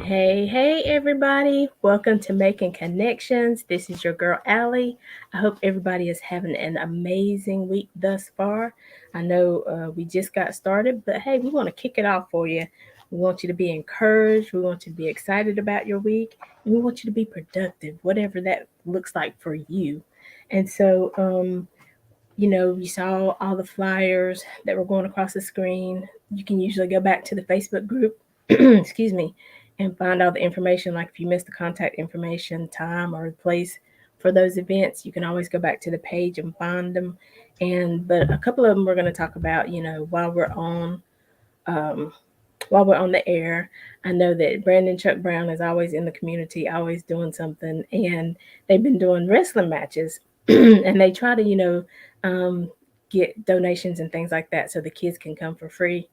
Hey, hey, everybody. Welcome to Making Connections. This is your girl, Aly. I hope everybody is having an amazing week thus far. I know we just got started, but hey, we want to kick it off for you. We want you to be encouraged. We want you to be excited about your week, and we want you to be productive, whatever that looks like for you. And so, you saw all the flyers that were going across the screen. You can usually go back to the Facebook group, excuse me, and find all the information. Like if you missed the contact information, time, or place for those events, you can always go back to the page and find them. But a couple of them we're going to talk about, um, while we're on the air. I know that Brandon Chuck Brown is always in the community, always doing something, and they've been doing wrestling matches, and they try to, get donations and things like that so the kids can come for free.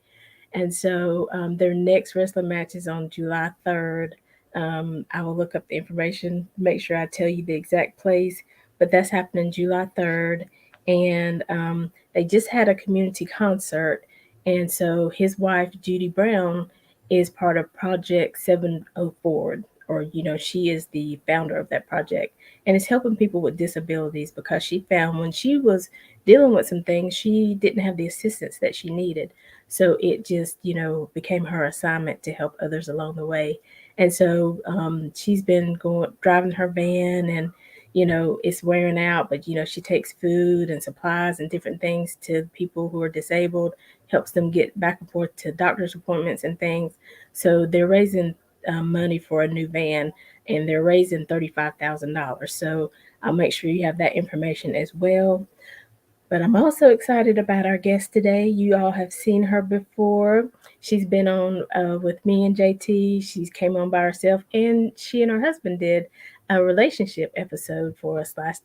And so their next wrestling match is on July 3rd. I will look up the information, make sure I tell you the exact place, but that's happening July 3rd. And they just had a community concert. And so his wife, Judy Brown, is part of Project 704, or, she is the founder of that project. And it's helping people with disabilities because she found when she was dealing with some things, she didn't have the assistance that she needed. So it just, became her assignment to help others along the way. And so she's been going driving her van, and it's wearing out, but she takes food and supplies and different things to people who are disabled, helps them get back and forth to doctor's appointments and things. So they're raising money for a new van, and they're raising $35,000. So I'll make sure you have that information as well. But I'm also excited about our guest today. You all have seen her before. She's been on with me and JT. She's came on by herself, and she and her husband did a relationship episode for us last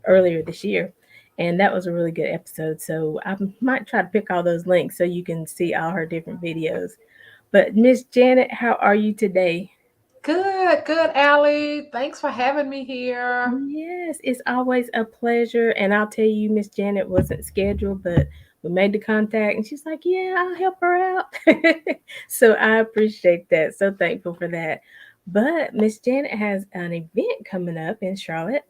earlier this year, and that was a really good episode. So I might try to pick all those links so you can see all her different videos. But Miss Janet, how are you today? Good, Allie. Thanks for having me here. Yes, it's always a pleasure. And I'll tell you, Miss Janet wasn't scheduled, but we made the contact and she's like, yeah, I'll help her out. So I appreciate that. So thankful for that. But Miss Janet has an event coming up in Charlotte,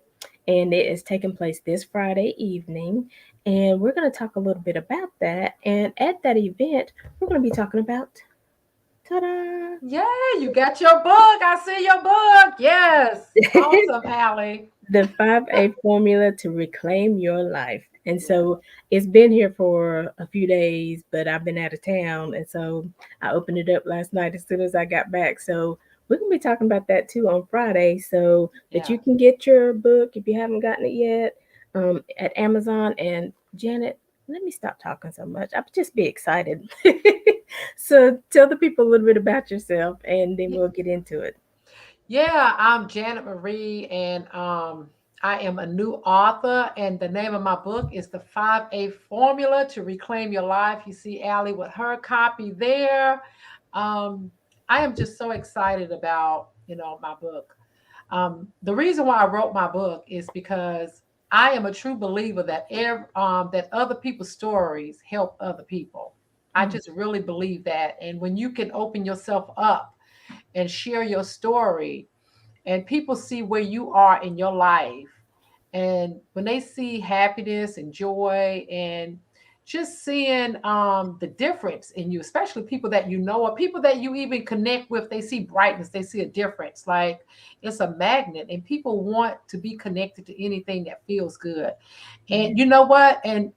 and it is taking place this Friday evening. And we're going to talk a little bit about that. And at that event, we're going to be talking about ta da! Yeah, you got your book. I see your book. Yes. Awesome, Allie. The 5A formula to reclaim your life. And Yeah. so it's been here for a few days, but I've been out of town. And so I opened it up last night as soon as I got back. So we're going to be talking about that too on Friday. So that Yeah. you can get your book if you haven't gotten it yet at Amazon. And Janet, let me stop talking so much. I'll just be excited. So tell the people a little bit about yourself, and then Y- we'll get into it. Yeah, I'm Janet Marie, and I am a new author, and the name of my book is The 5A Formula to Reclaim Your Life. You see Allie with her copy there. Um, I am just so excited about, my book. The reason why I wrote my book is because I am a true believer that that other people's stories help other people. I Mm. just really believe that. And when you can open yourself up and share your story, and people see where you are in your life, and when they see happiness and joy and just seeing the difference in you, especially people that you know or people that you even connect with, they see brightness, they see a difference. Like it's a magnet, and people want to be connected to anything that feels good. And Yeah. you know what? And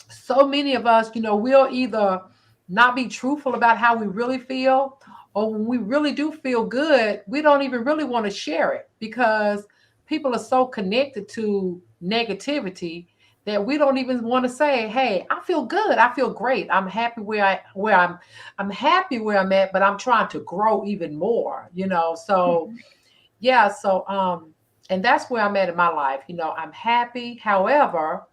so many of us, we'll either not be truthful about how we really feel, or when we really do feel good, we don't even really want to share it because people are so connected to negativity that we don't even want to say, "Hey, I feel good. I feel great. I'm happy I'm happy where I'm at, but I'm trying to grow even more." So, yeah, and that's where I'm at in my life. I'm happy. However,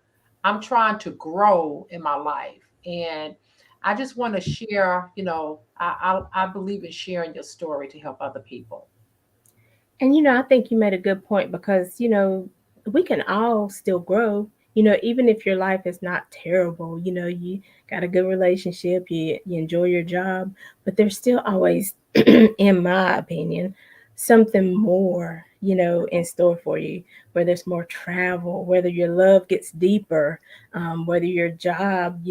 I'm trying to grow in my life. And I just want to share, I believe in sharing your story to help other people. And I think you made a good point because we can all still grow. even if your life is not terrible, you got a good relationship, you enjoy your job, but there's still always, in my opinion, something more, in store for you, where there's more travel, whether your love gets deeper, whether your job,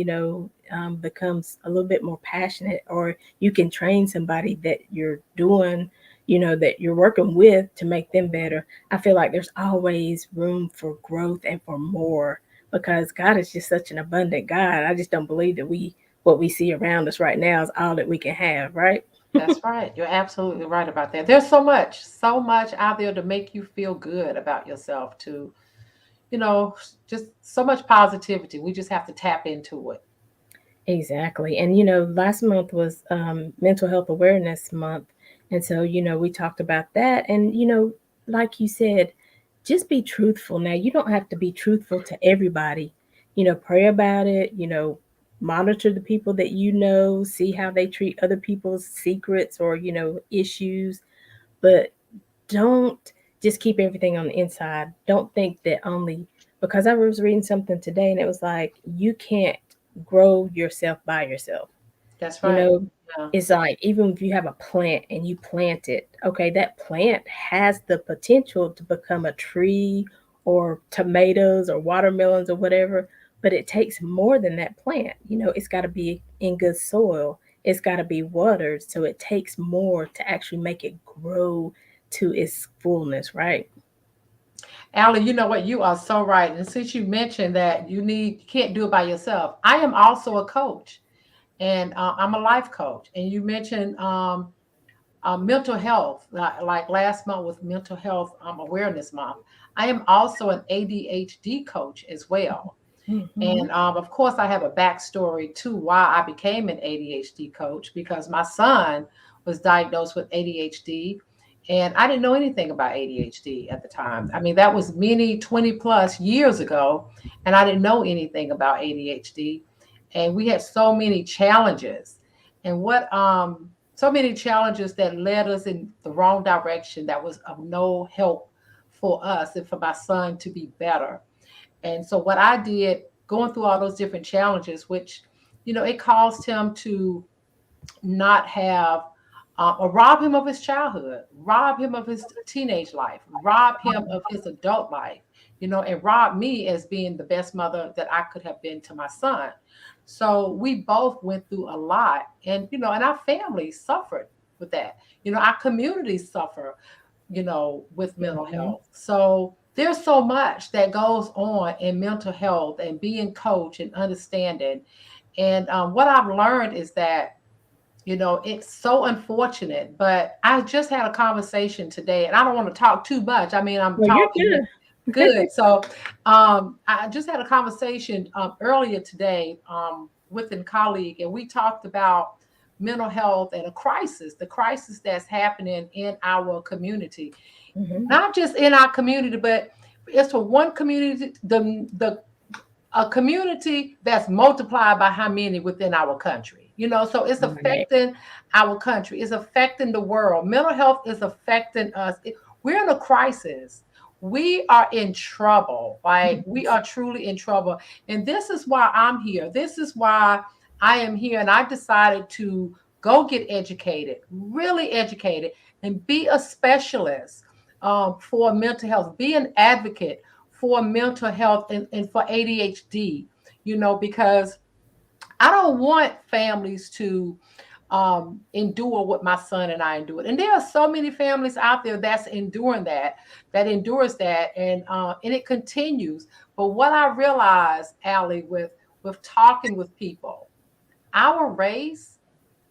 becomes a little bit more passionate, or you can train somebody that you're doing, that you're working with to make them better. I feel like there's always room for growth and for more, because God is just such an abundant God. I just don't believe that what we see around us right now is all that we can have, right? That's right. You're absolutely right about that. There's so much out there to make you feel good about yourself, to, you know, just so much positivity. We just have to tap into it. Exactly. And last month was Mental Health Awareness Month. And so, we talked about that. And, like you said, just be truthful. Now, you don't have to be truthful to everybody. Pray about it, monitor the people that see how they treat other people's secrets or, issues. But don't just keep everything on the inside. Don't think that only because I was reading something today and it was like, you can't grow yourself by yourself. That's You right. know, Yeah. it's like even if you have a plant and you plant it, okay, that plant has the potential to become a tree or tomatoes or watermelons or whatever, but it takes more than that plant. It's got to be in good soil, it's got to be watered. So it takes more to actually make it grow to its fullness, right? Allie, you know what? You are so right. And since you mentioned that you can't do it by yourself, I am also a coach, and I'm a life coach. And you mentioned mental health, like last month was Mental Health Awareness Month. I am also an ADHD coach as well. Mm-hmm. And of course, I have a backstory to why I became an ADHD coach, because my son was diagnosed with ADHD, and I didn't know anything about ADHD at the time. I mean, that was many 20 plus years ago, and I didn't know anything about ADHD. And we had so many challenges, and so many challenges that led us in the wrong direction, that was of no help for us and for my son to be better. And so what I did, going through all those different challenges, which, it caused him to not have, or rob him of his childhood, rob him of his teenage life, rob him of his adult life, and rob me as being the best mother that I could have been to my son. So we both went through a lot, and our family suffered with that. Our communities suffer, with mental Mm-hmm. health. So there's so much that goes on in mental health and being coach and understanding. And what I've learned is that, it's so unfortunate, but I just had a conversation today, and I don't want to talk too much. I mean, I'm Well, you're talking good. So I just had a conversation earlier today with a colleague, and we talked about mental health and the crisis that's happening in our community, good. Hmm. not just in our community, but it's for one community, the a community that's multiplied by how many within our country. So it's Right. affecting our country, it's affecting the world. Mental health is affecting us. We're in a crisis. We are in trouble. Like, we are truly in trouble. And this is why I'm here. This is why I am here. And I decided to go get educated, really educated, and be a specialist for mental health, be an advocate for mental health, and for ADHD, because I don't want families to endure what my son and I endured. And there are so many families out there that's enduring that, that endures that, and it continues. But what I realized, Allie, with talking with people, our race,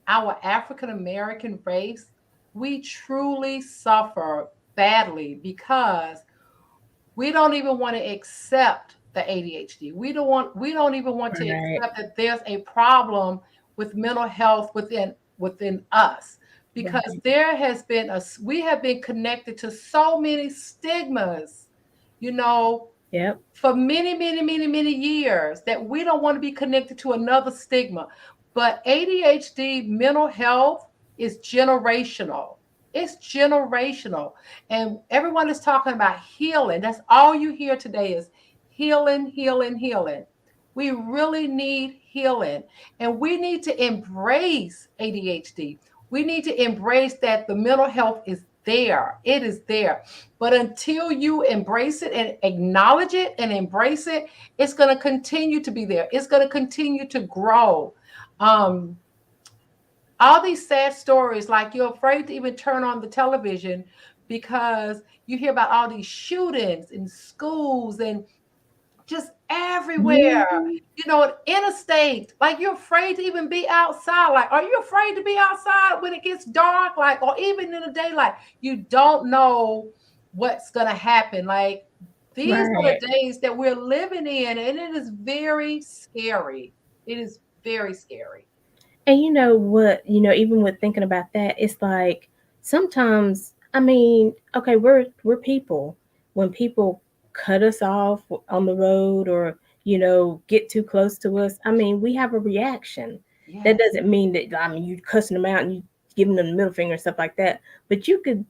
our African American race, we truly suffer badly because we don't even want to accept the ADHD. We don't even want to Right. accept that there's a problem with mental health within us, because Right. there has been we have been connected to so many stigmas, you know, Yep. for many, many, many, many years, that we don't want to be connected to another stigma. But ADHD mental health is generational. It's generational. And everyone is talking about healing. That's all you hear today is healing, healing, healing. We really need healing. And we need to embrace ADHD. We need to embrace that the mental health is there. It is there. But until you embrace it and acknowledge it and embrace it, it's going to continue to be there. It's going to continue to grow. Um, all these sad stories, like you're afraid to even turn on the television because you hear about all these shootings in schools and just everywhere, Mhm. interstate. Like you're afraid to even be outside. Like, are you afraid to be outside when it gets dark? Like, or even in the daylight? You don't know what's gonna happen. Like, these are Right. the days that we're living in, and it is very scary. It is very scary. And you know what, even with thinking about that, it's like sometimes, I mean, okay, we're people. When people cut us off on the road or, get too close to us, I mean, we have a reaction. That Yes. doesn't mean that, I mean, you cussing them out and you giving them the middle finger and stuff like that. But you could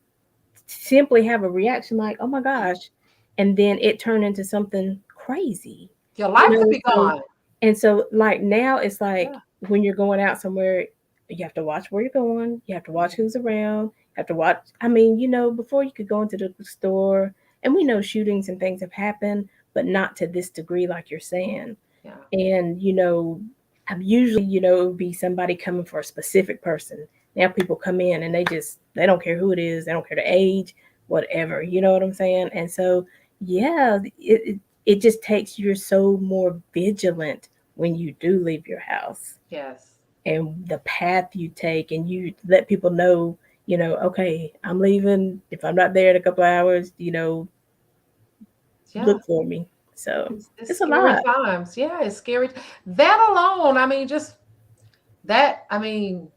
simply have a reaction like, "Oh my gosh," and then it turned into something crazy. Your life could be So gone. like now it's like Yeah. when you're going out somewhere, you have to watch where you're going, you have to watch who's around, you have to watch, I mean, before you could go into the store, and we know shootings and things have happened, but not to this degree like you're saying. Yeah. And I'm usually, it would be somebody coming for a specific person. Now people come in and they don't care who it is, they don't care the age, whatever. You know what I'm saying? And so yeah, it just takes you're so more vigilant when you do leave your house, Yes. and the path you take, and you let people know, okay, I'm leaving. If I'm not there in a couple of hours, Yeah. look for me. So It's it's a scary lot. times. Yeah, it's scary. That alone, I mean, just that, I mean,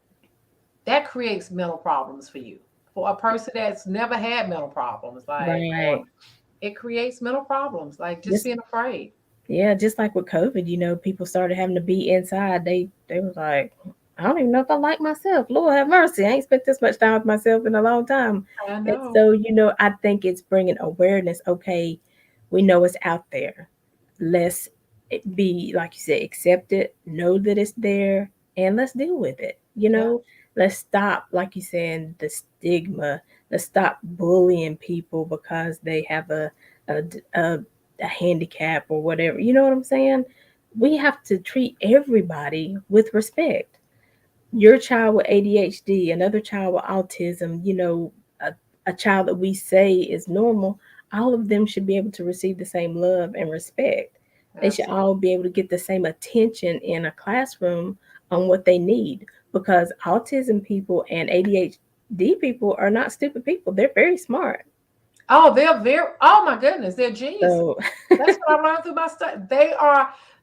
that creates mental problems for you. For a person that's never had mental problems, like, or Right. it creates mental problems, like just Just being afraid. Yeah, just like with COVID, people started having to be inside. They was like, I don't even know if I like myself. Lord have mercy. I ain't spent this much time with myself in a long time. I And know. so, I think it's bringing awareness. Okay, we know it's out there. Let's be, like you said, accept it, know that it's there, and let's deal with it. Yeah. Let's stop, like you said, the stigma. Let's stop bullying people because they have a handicap or whatever. You know what I'm saying? We have to treat everybody with respect. Your child with ADHD, another child with autism, a child that we say is normal, all of them should be able to receive the same love and respect. They should Absolutely. all be able to get the same attention in a classroom on what they need, because autism people and ADHD people are not stupid people. They're very smart. Oh, oh my goodness, they're geniuses. So, That's what I learned through my study.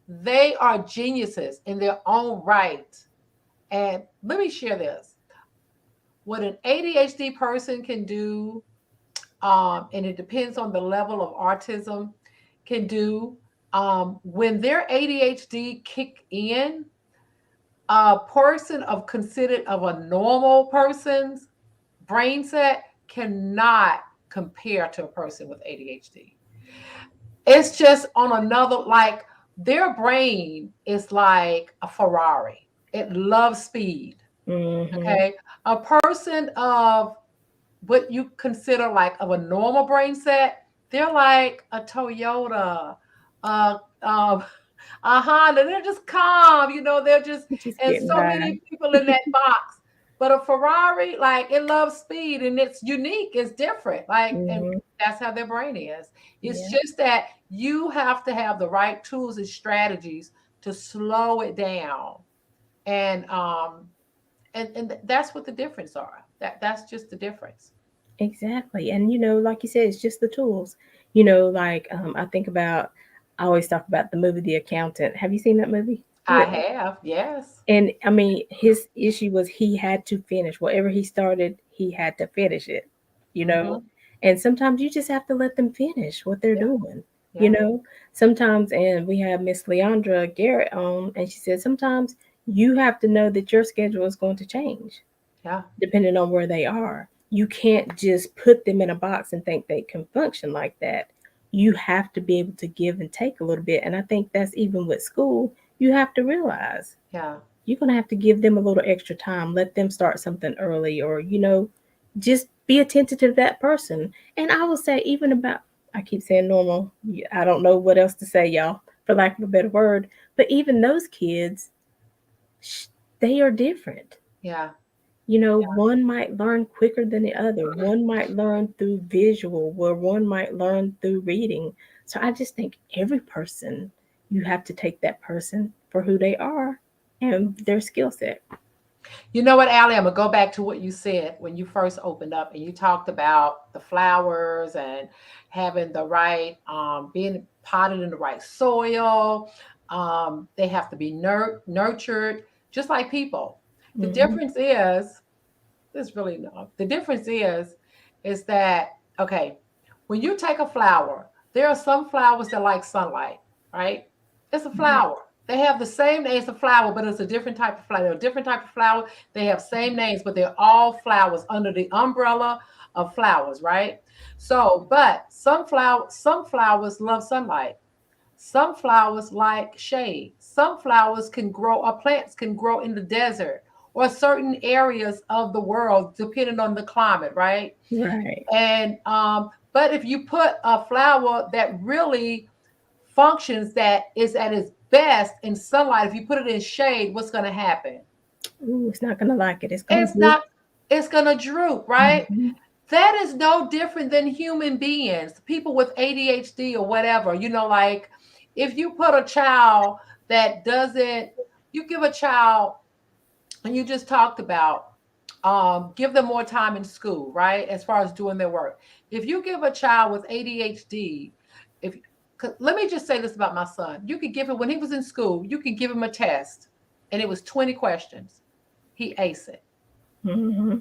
They are geniuses in their own right. And let me share this. What an ADHD person can do, and it depends on the level of autism, can do, when their ADHD kick in, a person of considered of a normal person's brain set cannot compare to a person with ADHD. It's just on another, like, their brain is like a Ferrari. It loves speed. mhm. Okay. A person of what you consider like of a normal brain set, they're like a Toyota, uh, uh, a Honda. They're just calm, they're just, Just and getting so by. many people in that box. But a Ferrari, like, it loves speed and it's unique, it's different. Like, and Mhm. that's how their brain is. It's Yeah, just that you have to have the right tools and strategies to slow it down. And that's what the difference are. That's just the difference. exactly. And like you said, it's just the tools. Like I think about, I always talk about the movie The Accountant. Have you seen that movie? I have, yes. And I mean, his issue was he had to finish whatever he started. He had to finish it. You know, Hmm. and sometimes you just have to let them finish what they're Yeah, doing. You yeah, know, sometimes, and we have Miss Leandra Garrett on, and she said sometimes you have to know that your schedule is going to change yeah. depending on where they are. You can't just put them in a box and think they can function like that. you have to be able to give and take a little bit. And I think that's even with school, you have to realize Yeah. you're going to have to give them a little extra time, let them start something early, or, just be attentive to that person. And I will say, even about, I keep saying normal, I don't know what else to say, y'all, for lack of a better word, but even those kids, they are different. Yeah. One might learn quicker than the other. One might learn through visual, where one might learn through reading. So I just think every person, you have to take that person for who they are and their skill set. You know what, Allie? I'm gonna go back to what you said when you first opened up, and you talked about the flowers and having the right, being potted in the right soil. They have to be nurtured, just like people. The Hmm. difference is, there's really no. The difference is that, okay, when you take a flower, there are some flowers that like sunlight, right? It's a flower. They have the same name as a flower, but it's a different type of flower. They're a different type of flower. They have same names, but they're all flowers under the umbrella of flowers, right? So, but some flowers love sunlight. Some flowers like shade. Some flowers can grow, or plants can grow in the desert or certain areas of the world, depending on the climate, right? Right. And but if you put a flower that really functions, that is at its best in sunlight, if you put it in shade, what's going to happen? Ooh, it's not gonna like it. It's gonna It's droop. not. It's going to droop, right? Hmm. That is no different than human beings, people with ADHD or whatever. Like if you put a child that doesn't, you give a child, and you just talked about, give them more time in school, right? As far as doing their work. If you give a child with ADHD, if let me just say this about my son. You could give him, when he was in school, you could give him a test and it was 20 questions. He aced it. Hmm.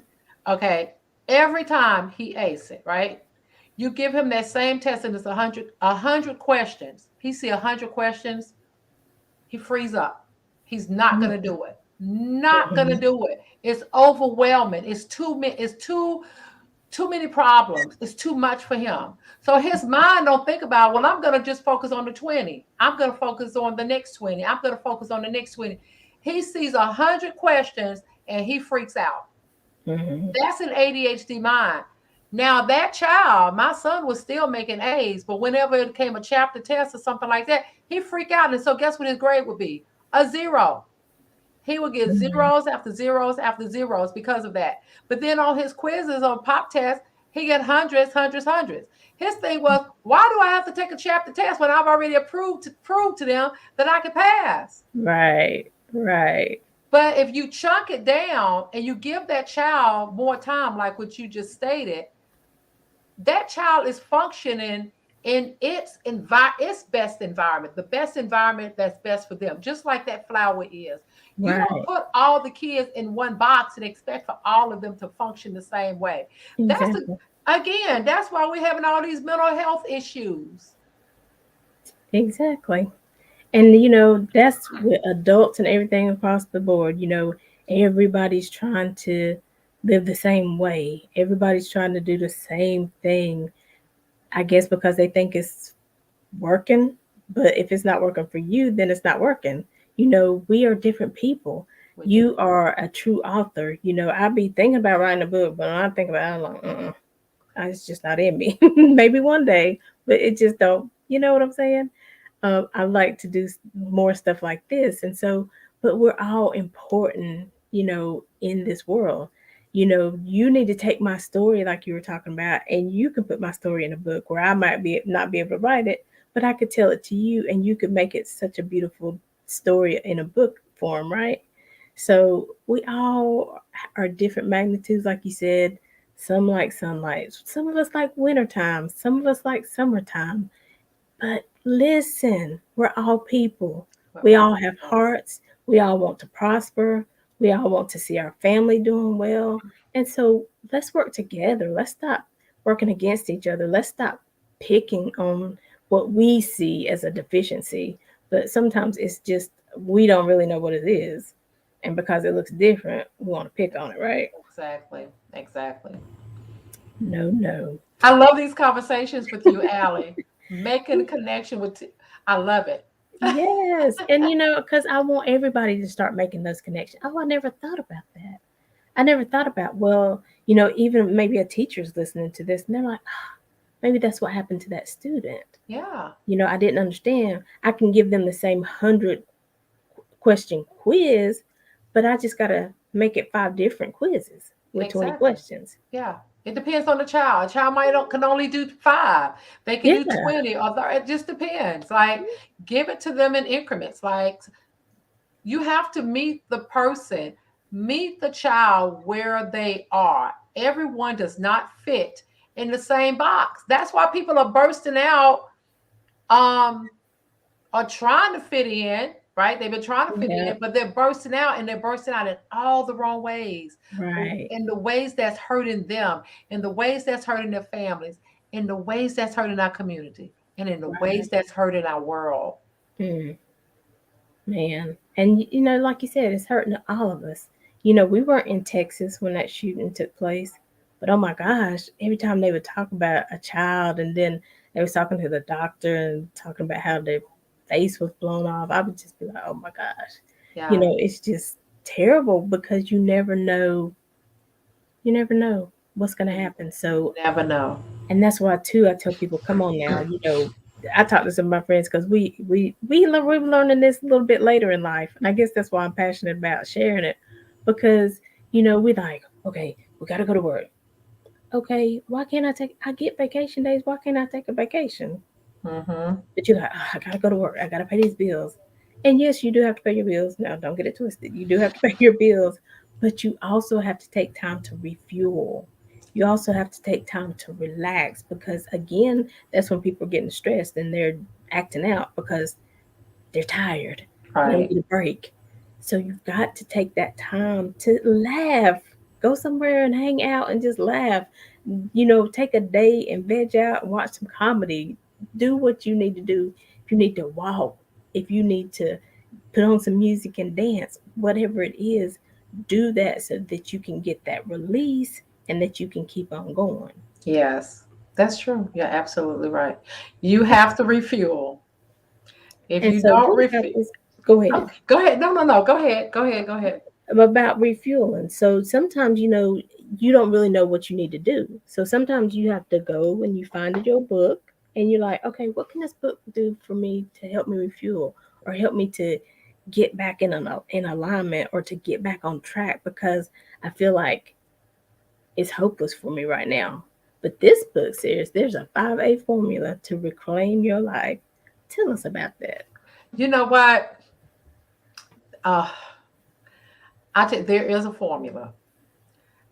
Okay. Every time he aced it, right? You give him that same test and it's a hundred questions. He see 100 questions, he frees up. He's not gonna do it. Not gonna Hmm. do it. It's overwhelming. It's too many. It's too many problems. It's too much for him. So his mind don't think about, well, I'm gonna just focus on the 20. I'm gonna focus on the next 20. I'm gonna focus on the next 20. He sees 100 questions and he freaks out. Hmm. That's an ADHD mind. Now that child, my son was still making A's, but whenever it came a chapter test or something like that, he'd freak out. And so guess what his grade would be? A zero. He would get Hmm. zeros after zeros after zeros because of that. But then on his quizzes, on pop tests, he get hundreds, hundreds, hundreds. His thing was, why do I have to take a chapter test when I've already approved to prove to them that I can pass? Right. Right. But if you chunk it down and you give that child more time, like what you just stated, that child is functioning in its best environment, the best environment that's best for them, just like that flower is. You don't Right. put all the kids in one box and expect for all of them to function the same way. That's Exactly. again, that's why we're having all these mental health issues. Exactly. And that's with adults and everything across the board. Everybody's trying to live the same way. Everybody's trying to do the same thing. I guess because they think it's working, but if it's not working for you, then it's not working. We are different people. We do. You are a true author. I be thinking about writing a book, but when I think about it, I'm like, it's just not in me. Maybe one day, but it just don't. You know what I'm saying? I like to do more stuff like this. And so, but we're all important, in this world. You need to take my story, like you were talking about, and you can put my story in a book where I might be not be able to write it, but I could tell it to you, and you could make it such a beautiful story in a book form, right? So we all are different magnitudes, like you said. Some like sunlight, some of us like wintertime, some of us like summertime, but listen, we're all people. We're We all all have hearts. We all want to prosper. We all want to see our family doing well. And so let's work together. Let's stop working against each other. Let's stop picking on what we see as a deficiency. But sometimes it's just we don't really know what it is. And because it looks different, we want to pick on it, right? Exactly. Exactly. No, no. I love these conversations with you, Allie. Making a connection with, I love it. Yes. And because I want everybody to start making those connections. Oh, I never thought about that. I never thought about, well, even maybe a teacher's listening to this and they're like, maybe that's what happened to that student. Yeah, I didn't understand. I can give them the same 100 question quiz, but I just got to make it 5 different quizzes with 20 exactly. questions. Yeah. It depends on the child. A child might can only do 5. They can Yeah. do 20 or 30. It just depends. Like, give it to them in increments. Like, you have to meet the person, meet the child where they are. Everyone does not fit in the same box. That's why people are bursting out, um, are trying to fit in, right? They've been trying to fit Yeah. in, but they're bursting out, and they're bursting out in all the wrong ways, Right. in the ways that's hurting them, in the ways that's hurting their families, in the ways that's hurting our community, and in the ways Right. that's hurting our world. Mm, man. And like you said, it's hurting all of us. We weren't in Texas when that shooting took place, but oh my gosh, every time they would talk about a child and then they was talking to the doctor and talking about how their face was blown off, I would just be like, oh my gosh. Yeah, It's just terrible because you never know what's going to happen. So, never know. and that's why too I tell people, come on now. I talk to some of my friends because we're learning this a little bit later in life, and I guess that's why I'm passionate about sharing it, because we like, okay, we got to go to work. Okay, why can't I get vacation days? Why can't I take a vacation? Mm-hmm. But you're like, oh, I gotta go to work. I gotta pay these bills. And yes, you do have to pay your bills. Now, don't get it twisted. You do have to pay your bills, but you also have to take time to refuel. You also have to take time to relax because, again, that's when people are getting stressed and they're acting out because they're tired. They don't Right. get a break. So you've got to take that time to laugh. Go somewhere and hang out and just laugh. Take a day and veg out and watch some comedy. Do what you need to do. If you need to walk, if you need to put on some music and dance, whatever it is, do that so that you can get that release and that you can keep on going. Yes, that's true. You're absolutely right. You have to refuel. If And you so don't what about refuel, this? Go ahead. okay, go ahead. No, no, no. Go ahead. Go ahead. Go ahead. About refueling. So sometimes you don't really know what you need to do. So sometimes you have to go and you find your book and you're like, okay, what can this book do for me to help me refuel or help me to get back in alignment or to get back on track because I feel like it's hopeless for me right now. But this book says there's a 5A formula to reclaim your life. Tell us about that. You know what? Uh, there is a formula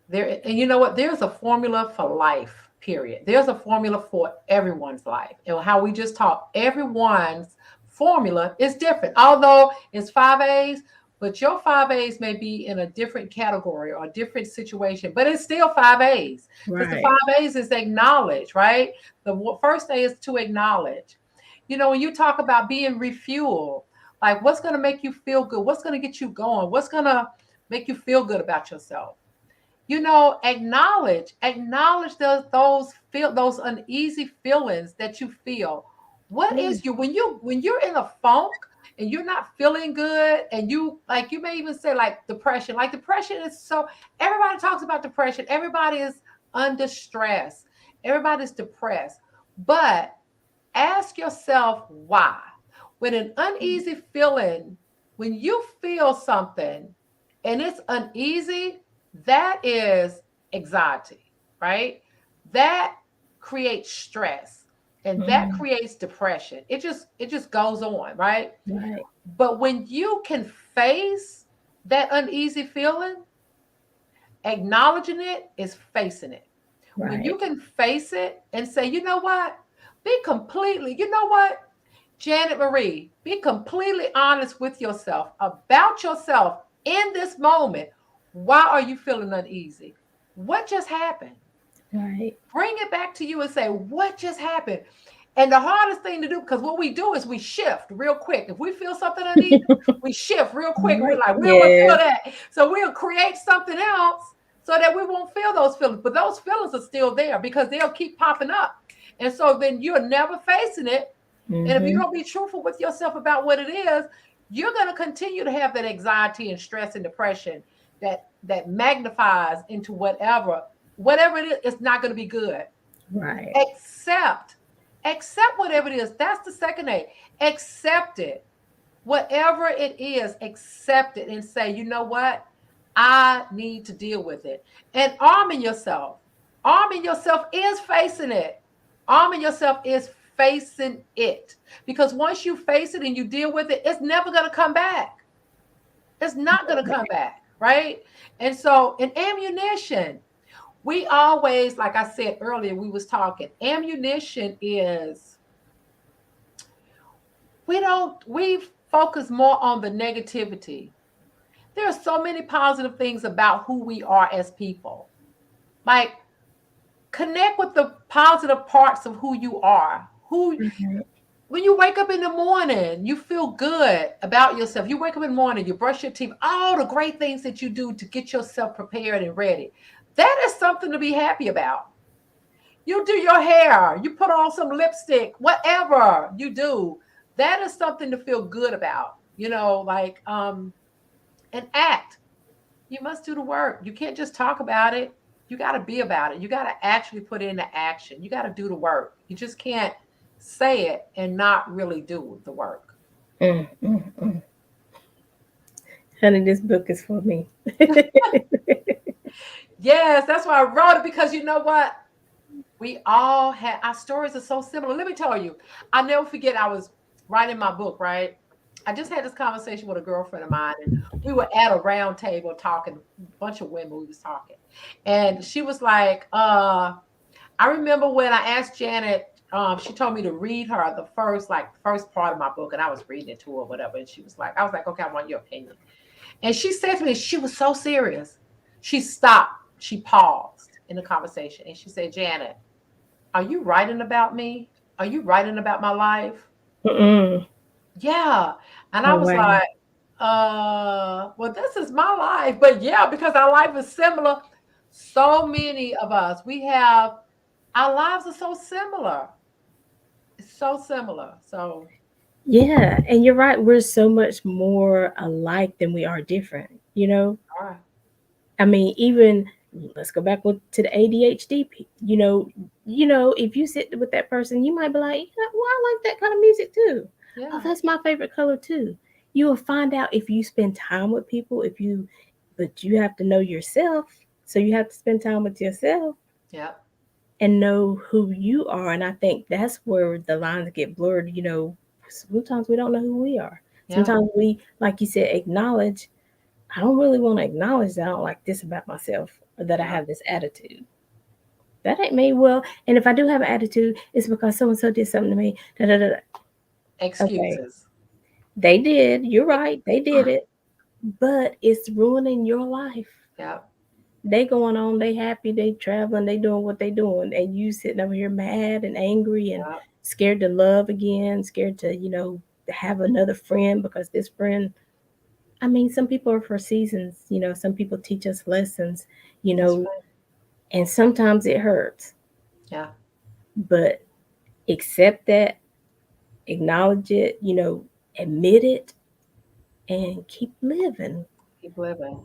there, and you know what? There's a formula for life. Period. There's a formula for everyone's life, and how we just talked. Everyone's formula is different, although it's 5As. But your 5As may be in a different category or a different situation, but it's still 5As, because the Right. 5As is acknowledge, right? The first A is to acknowledge. When you talk about being refueled, like, what's going to make you feel good? What's going to get you going? What's going to make you feel good about yourself? Acknowledge those uneasy feelings that you feel. What Yeah. is you when you're in a funk and you're not feeling good, and you may even say, like, depression. Like, depression is so, everybody talks about depression. Everybody is under stress. Everybody's depressed. But ask yourself why. When an uneasy feeling, when you feel something and it's uneasy, that is anxiety, right? That creates stress, and that Mm, creates depression. It just goes on, right? right. But when you can face that uneasy feeling, acknowledging it is facing it. When Right. you can face it and say, you know what? You know what? Janet Marie, be completely honest with yourself about yourself in this moment. Why are you feeling uneasy? What just happened? Right. Bring it back to you and say, what just happened? And the hardest thing to do, because what we do is we shift real quick. If we feel something uneasy, we shift real quick. We're Right. like, we don't want to feel Yes. that. So we'll create something else so that we won't feel those feelings. But those feelings are still there because they'll keep popping up. And so then you're never facing it. And if you Mm-hmm. don't be truthful with yourself about what it is, you're going to continue to have that anxiety and stress and depression that magnifies into whatever it is. It's not going to be good. Right. Accept, accept whatever it is. That's the second A. Accept it, whatever it is. Accept it and say, you know what? I need to deal with it. And arming yourself. Arming yourself is facing it. Arming yourself is facing it. Because once you face it and you deal with it, it's never going to come back. It's not going to come back. Right. And so, in ammunition, we always, like I said earlier, we was talking, ammunition is, we focus more on the negativity. There are so many positive things about who we are as people. Like, connect with the positive parts of who you are. Who Right. When you wake up in the morning, you feel good about yourself. You wake up in the morning, you brush your teeth, all the great things that you do to get yourself prepared and ready. That is something to be happy about. You do your hair, you put on some lipstick, whatever you do, that is something to feel good about. Like, and act. You must do the work. You can't just talk about it. You got to be about it. You got to actually put it into action. You got to do the work. You just can't say it and not really do the work. Mm, mm, mm. Honey, this book is for me. Yes, that's why I wrote it, because you know what? We all had, our stories are so similar. Let me tell you, I never forget, I was writing my book, right? I just had this conversation with a girlfriend of mine, and we were at a round table talking, a bunch of women, we was talking. And she was like, I remember when I asked Janet, she told me to read her the first part of my book, and I was reading it to her or whatever. And she was like, I was like, okay, I want your opinion. And she said to me, she was so serious. She stopped, she paused in the conversation, and she said, Janet, are you writing about me? Are you writing about my life? Mm-mm. Yeah. And I Oh, was wow. like, well, this is my life. But yeah, because our life is similar. So many of us, our lives are so similar. It's so similar. So, Yeah, and you're right. We're so much more alike than we are different. all right. I mean, even let's go back to the ADHD. If you sit with that person, you might be like, well, I like that kind of music too. Oh, Yeah, that's my favorite color too. You will find out if you spend time with people. But you have to know yourself. So you have to spend time with yourself yeah, and know who you are. And I think that's where the lines get blurred. Sometimes we don't know who we are. yeah, Sometimes we, like you said, acknowledge. I don't really want to acknowledge that I don't like this about myself or that I yeah. have this attitude. That ain't me. Well, and if I do have an attitude, it's because so and so did something to me. Da, da, da, da. Okay, Excuses. they did. You're right. They did it, but it's ruining your life. Yeah, They going on, they happy, they traveling, they doing what they doing, and you sitting over here mad and angry and yeah. scared to love again, scared to have another friend because this friend. I mean, some people are for seasons. Some people teach us lessons. You That's know, right. and sometimes it hurts, Yeah, but accept that, acknowledge it. Admit it, and keep living. keep living.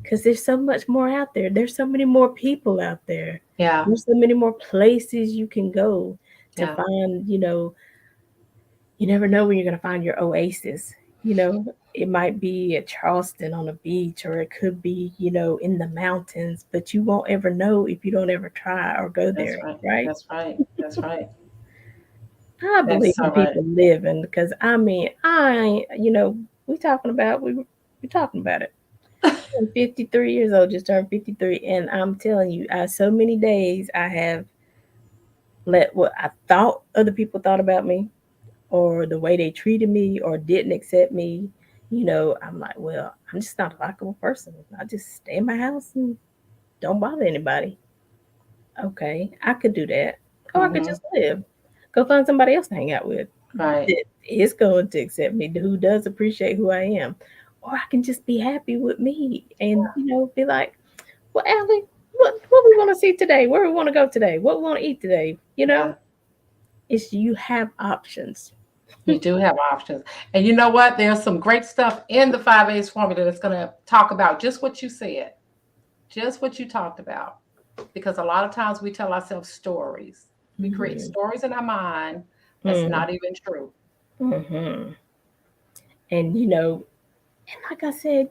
Because there's so much more out there. There's so many more people out there. Yeah, There's so many more places you can go to yeah. find. You never know when you're going to find your oasis. It might be at Charleston on a beach, or it could be, in the mountains, but you won't ever know if you don't ever try or go That's there, right. right? That's right. That's right. I believe That's in so right. people living because I mean, I ain't, we talking about it. I'm 53 years old, just turned 53, and I'm telling you, so many days I have let what I thought other people thought about me, or the way they treated me, or didn't accept me. I'm like, well, I'm just not a likable person. I just stay in my house and don't bother anybody. Okay, I could do that, or I could Hmm. just live, go find somebody else to hang out with Right. that is going to accept me, who does appreciate who I am. Or I can just be happy with me and, be like, well, Allie, what we want to see today? Where we want to go today? What we want to eat today? Yeah. It's you have options. You do have options. And you know what? There's some great stuff in the 5 A's formula that's going to talk about just what you said, just what you talked about. Because a lot of times we tell ourselves stories. We create Hmm. stories in our mind that's Hmm. not even true. Hmm. And and like I said,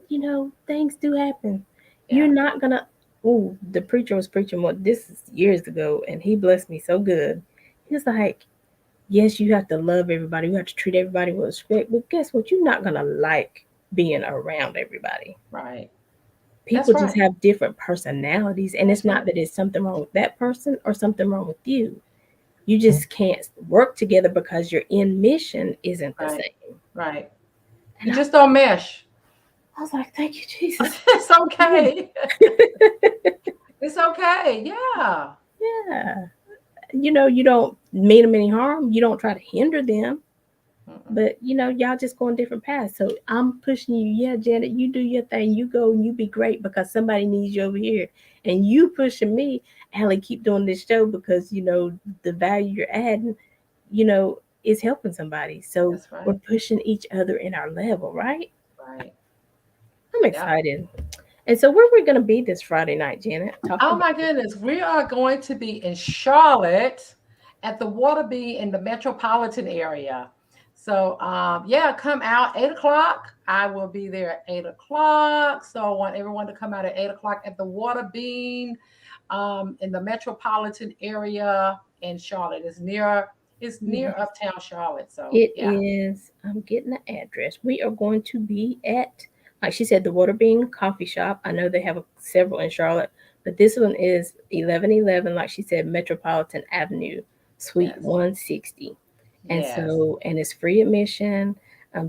things do happen. You're Yeah, not gonna. Oh, the preacher was preaching what this is years ago, and he blessed me so good. He's like, yes, you have to love everybody. You have to treat everybody with respect. But guess what? You're not gonna like being around everybody. right. That's People right. just have different personalities, and it's That's not right. that it's something wrong with that person or something wrong with you. You just can't work together because your end mission isn't the Right. same. Right. And You just don't mesh. I was like, thank you, Jesus. It's okay. It's okay. Yeah. Yeah. You don't mean them any harm. You don't try to hinder them. Mm-mm. But y'all just going different paths. So I'm pushing you. Yeah, Janet, you do your thing. You go and you be great because somebody needs you over here. And you pushing me, Allie, keep doing this show because the value you're adding, is helping somebody. So That's we're right. pushing each other in our level, right? Right. I'm Yep. excited. And so where we're gonna be this Friday night, Janet? Talk Oh about my it. goodness. We are going to be in Charlotte at the Waterby in the metropolitan area. So yeah, come out 8 o'clock. I will be there at 8 o'clock. So I want everyone to come out at 8 o'clock at the Waterbean in the metropolitan area in Charlotte. It's near Yes. uptown Charlotte. So It yeah, is. I'm getting the address. We are going to be at, like she said, the Waterbean Coffee Shop. I know they have several in Charlotte, but this one is 1111, like she said, Metropolitan Avenue, Suite yes, 160. And yes, it's free admission.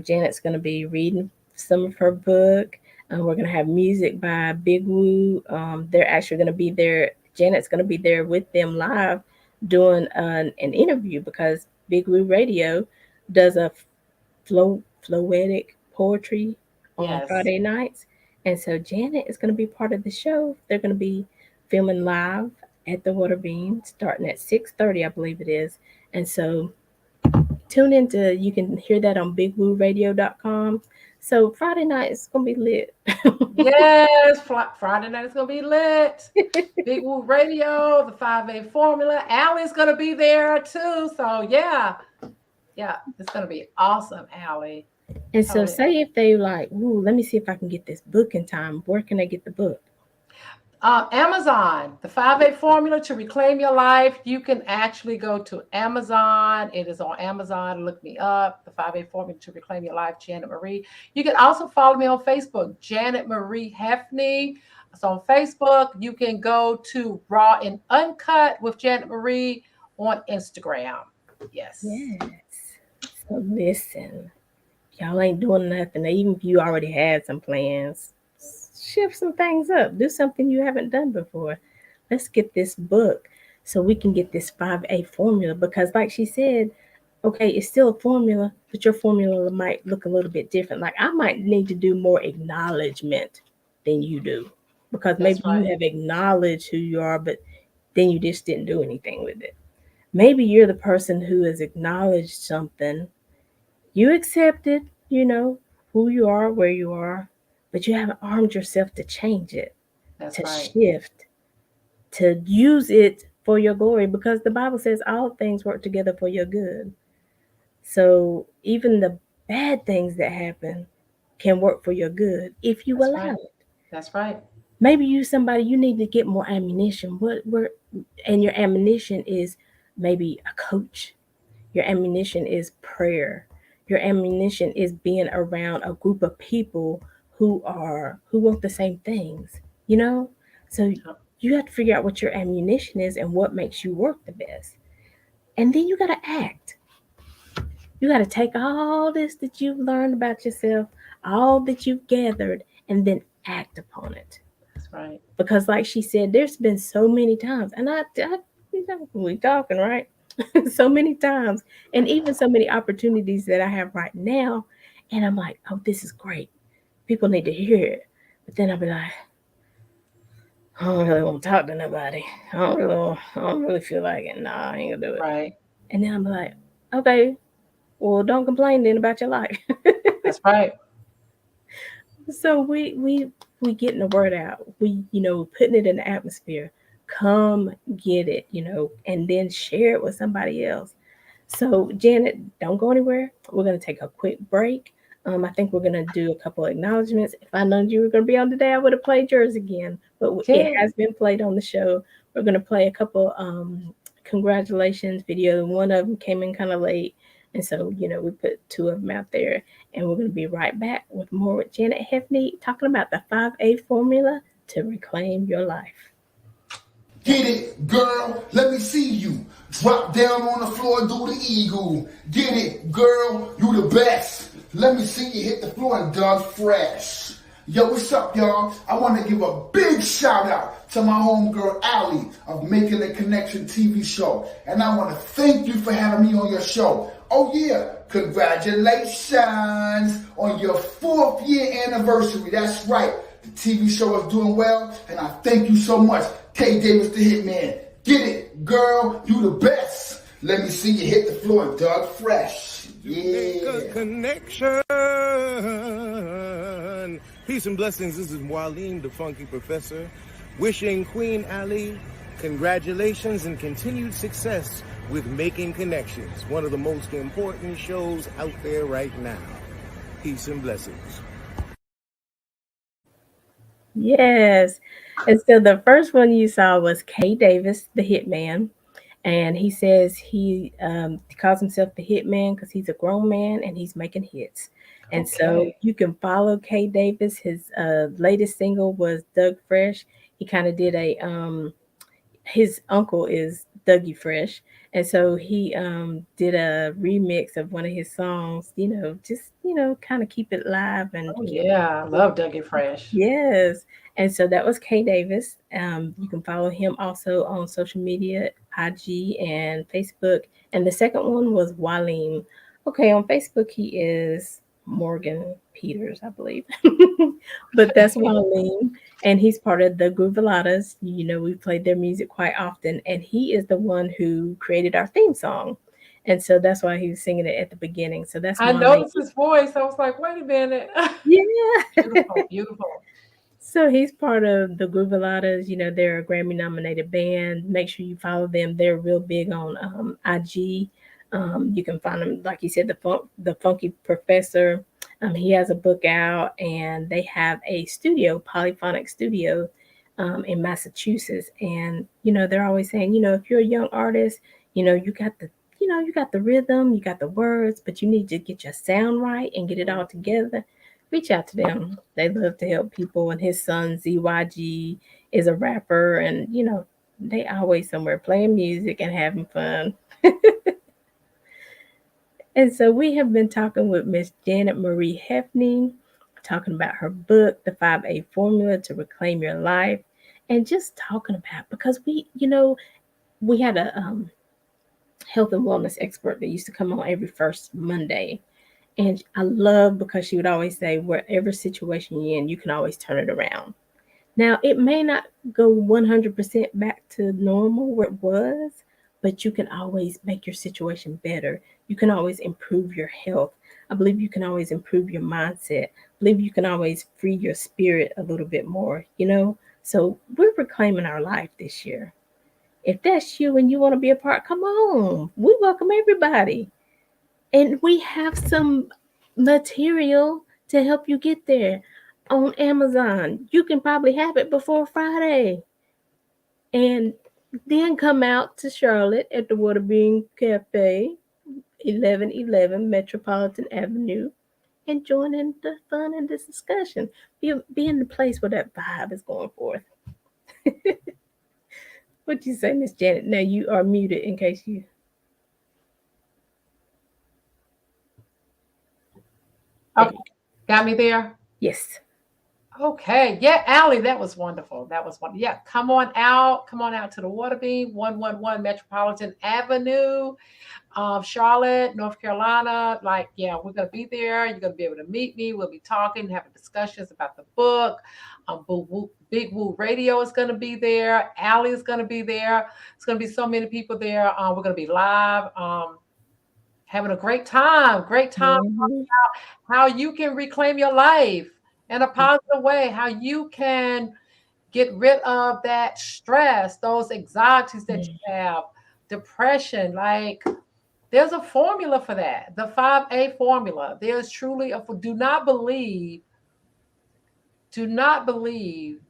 Janet's going to be reading some of her book. We're going to have music by Big Woo. They're actually going to be there. Janet's going to be there with them live doing an interview because Big Woo Radio does a floetic poetry on yes, Friday nights. And so Janet is going to be part of the show. They're going to be filming live at the Waterbean starting at 6:30, I believe it is. And so tune into you can hear that on bigwooradio.com. So Friday night is going to be lit. yes. Friday night is gonna be lit. Big Woo Radio, the 5A formula. Allie's gonna be there too. So yeah, yeah, it's gonna be awesome, Allie. And so Totally. say if they like, ooh, let me see if I can get this book in time. Where can I get the book? Amazon, the 5A formula to reclaim your life. You can actually go to Amazon. It is on Amazon. Look me up. The 5A formula to reclaim your life, Janet Marie. You can also follow me on Facebook, Janet Marie Hefney. It's on Facebook. You can go to Raw and Uncut with Janet Marie on Instagram. Yes. Yes. So listen, y'all ain't doing nothing. Even if you already had some plans, shift some things up. Do something you haven't done before. Let's get this book so we can get this 5A formula because, like she said, okay, it's still a formula, but your formula might look a little bit different. Like I might need to do more acknowledgement than you do because That's maybe right. you have acknowledged who you are, but then you just didn't do anything with it. Maybe you're the person who has acknowledged something, you accepted, who you are, where you are, but you haven't armed yourself to change it, That's to right. shift, to use it for your glory, because the Bible says all things work together for your good. So even the bad things that happen can work for your good if you That's allow right. it. That's right. Maybe you somebody you need to get more ammunition. And your ammunition is maybe a coach. Your ammunition is prayer. Your ammunition is being around a group of people who want the same things, you know? So you have to figure out what your ammunition is and what makes you work the best. And then you got to act. You got to take all this that you've learned about yourself, all that you've gathered, and then act upon it. That's right. Because, like she said, there's been so many times, and we talking, right? So many times, and even so many opportunities that I have right now, and I'm like, oh, this is great. People need to hear it. But then I'll be like, I don't really want to talk to nobody. I don't really feel like it. Nah, I ain't gonna do it. Right. And then I'm like, okay, well, don't complain then about your life. That's right. So we getting the word out. We, putting it in the atmosphere. Come get it, and then share it with somebody else. So Janet, don't go anywhere. We're gonna take a quick break. I think we're gonna do a couple of acknowledgments. If I known you were gonna be on today, I would have played yours again. But it Yeah. has been played on the show. We're gonna play a couple congratulations video. One of them came in kind of late, and so we put two of them out there. And we're going to be right back with more with Janet Hefney talking about the 5A formula to reclaim your life. Get it, girl. Let me see you. Drop down on the floor, do the eagle. Get it, girl. You the best. Let me see you hit the floor and done fresh. Yo, what's up, y'all? I want to give a big shout out to my homegirl, Aly, of Making a Connection TV show. And I want to thank you for having me on your show. Oh, yeah. Congratulations on your 4th year anniversary. That's right. The TV show is doing well, and I thank you so much. K. Davis the Hitman. Get it, girl. You the best. Let me see you hit the floor and dug fresh. Yeah. Connection. Peace and blessings. This is Waleem, the Funky Professor, wishing Queen Aly congratulations and continued success with Making Connections, one of the most important shows out there right now. Peace and blessings. Yes. And so the first one you saw was Kay Davis, the Hitman. And he says he calls himself the Hitman because he's a grown man and he's making hits. And so Okay. you can follow Kay Davis. His latest single was Doug Fresh. He kind of did his uncle is Dougie Fresh. And so he did a remix of one of his songs, just, kind of keep it live and Oh keep yeah, I love Dougie Fresh. Yes. And so that was Kay Davis. You can follow him also on social media, IG and Facebook. And the second one was Waleem. Okay, on Facebook he is Morgan Peters, I believe. But that's Waleem. And he's part of the Groovaladas. We played their music quite often. And he is the one who created our theme song. And so that's why he was singing it at the beginning. So that's I Waleem. noticed his voice. I was like, wait a minute. Yeah. Beautiful, beautiful. So he's part of the Groovaladas. They're a Grammy nominated band. Make sure you follow them. They're real big on IG. You can find them, like you said, the Funky Professor. He has a book out, and they have a studio, polyphonic studio, in Massachusetts. And they're always saying, if you're a young artist, you got the rhythm, you got the words, but you need to get your sound right and get it all together. Reach out to them. They love to help people. And his son ZYG is a rapper, and they always somewhere playing music and having fun. And so we have been talking with Miss Janet Marie Hefney, talking about her book, The 5A Formula to Reclaim Your Life, and just talking about because we had a health and wellness expert that used to come on every first Monday. And I love because she would always say, wherever situation you're in, you can always turn it around. Now, it may not go 100% back to normal where it was, but you can always make your situation better. You can always improve your health. I believe you can always improve your mindset. I believe you can always free your spirit a little bit more. So we're reclaiming our life this year. If that's you and you want to be a part, come on. We welcome everybody. And we have some material to help you get there on Amazon. You can probably have it before Friday. And then come out to Charlotte at the Waterbean Cafe, 1111 Metropolitan Avenue, and join in the fun and this discussion. Be in the place where that vibe is going forth. What you say, Miss Janet? Now you are muted in case you. Okay, got me there. Yes. Okay. Yeah, Allie, that was wonderful. That was wonderful. Yeah, come on out. Come on out to the Waterbean, 111 Metropolitan Avenue, Charlotte, North Carolina. Like, yeah, we're going to be there. You're going to be able to meet me. We'll be talking, having discussions about the book. Big Woo Radio is going to be there. Aly is going to be there. It's going to be so many people there. We're going to be live, having a great time. Great time. Mhm. How you can reclaim your life in a positive way. How you can get rid of that stress, those anxieties that you have, depression. Like, there's a formula for that. The 5A formula. There's truly a, do not believe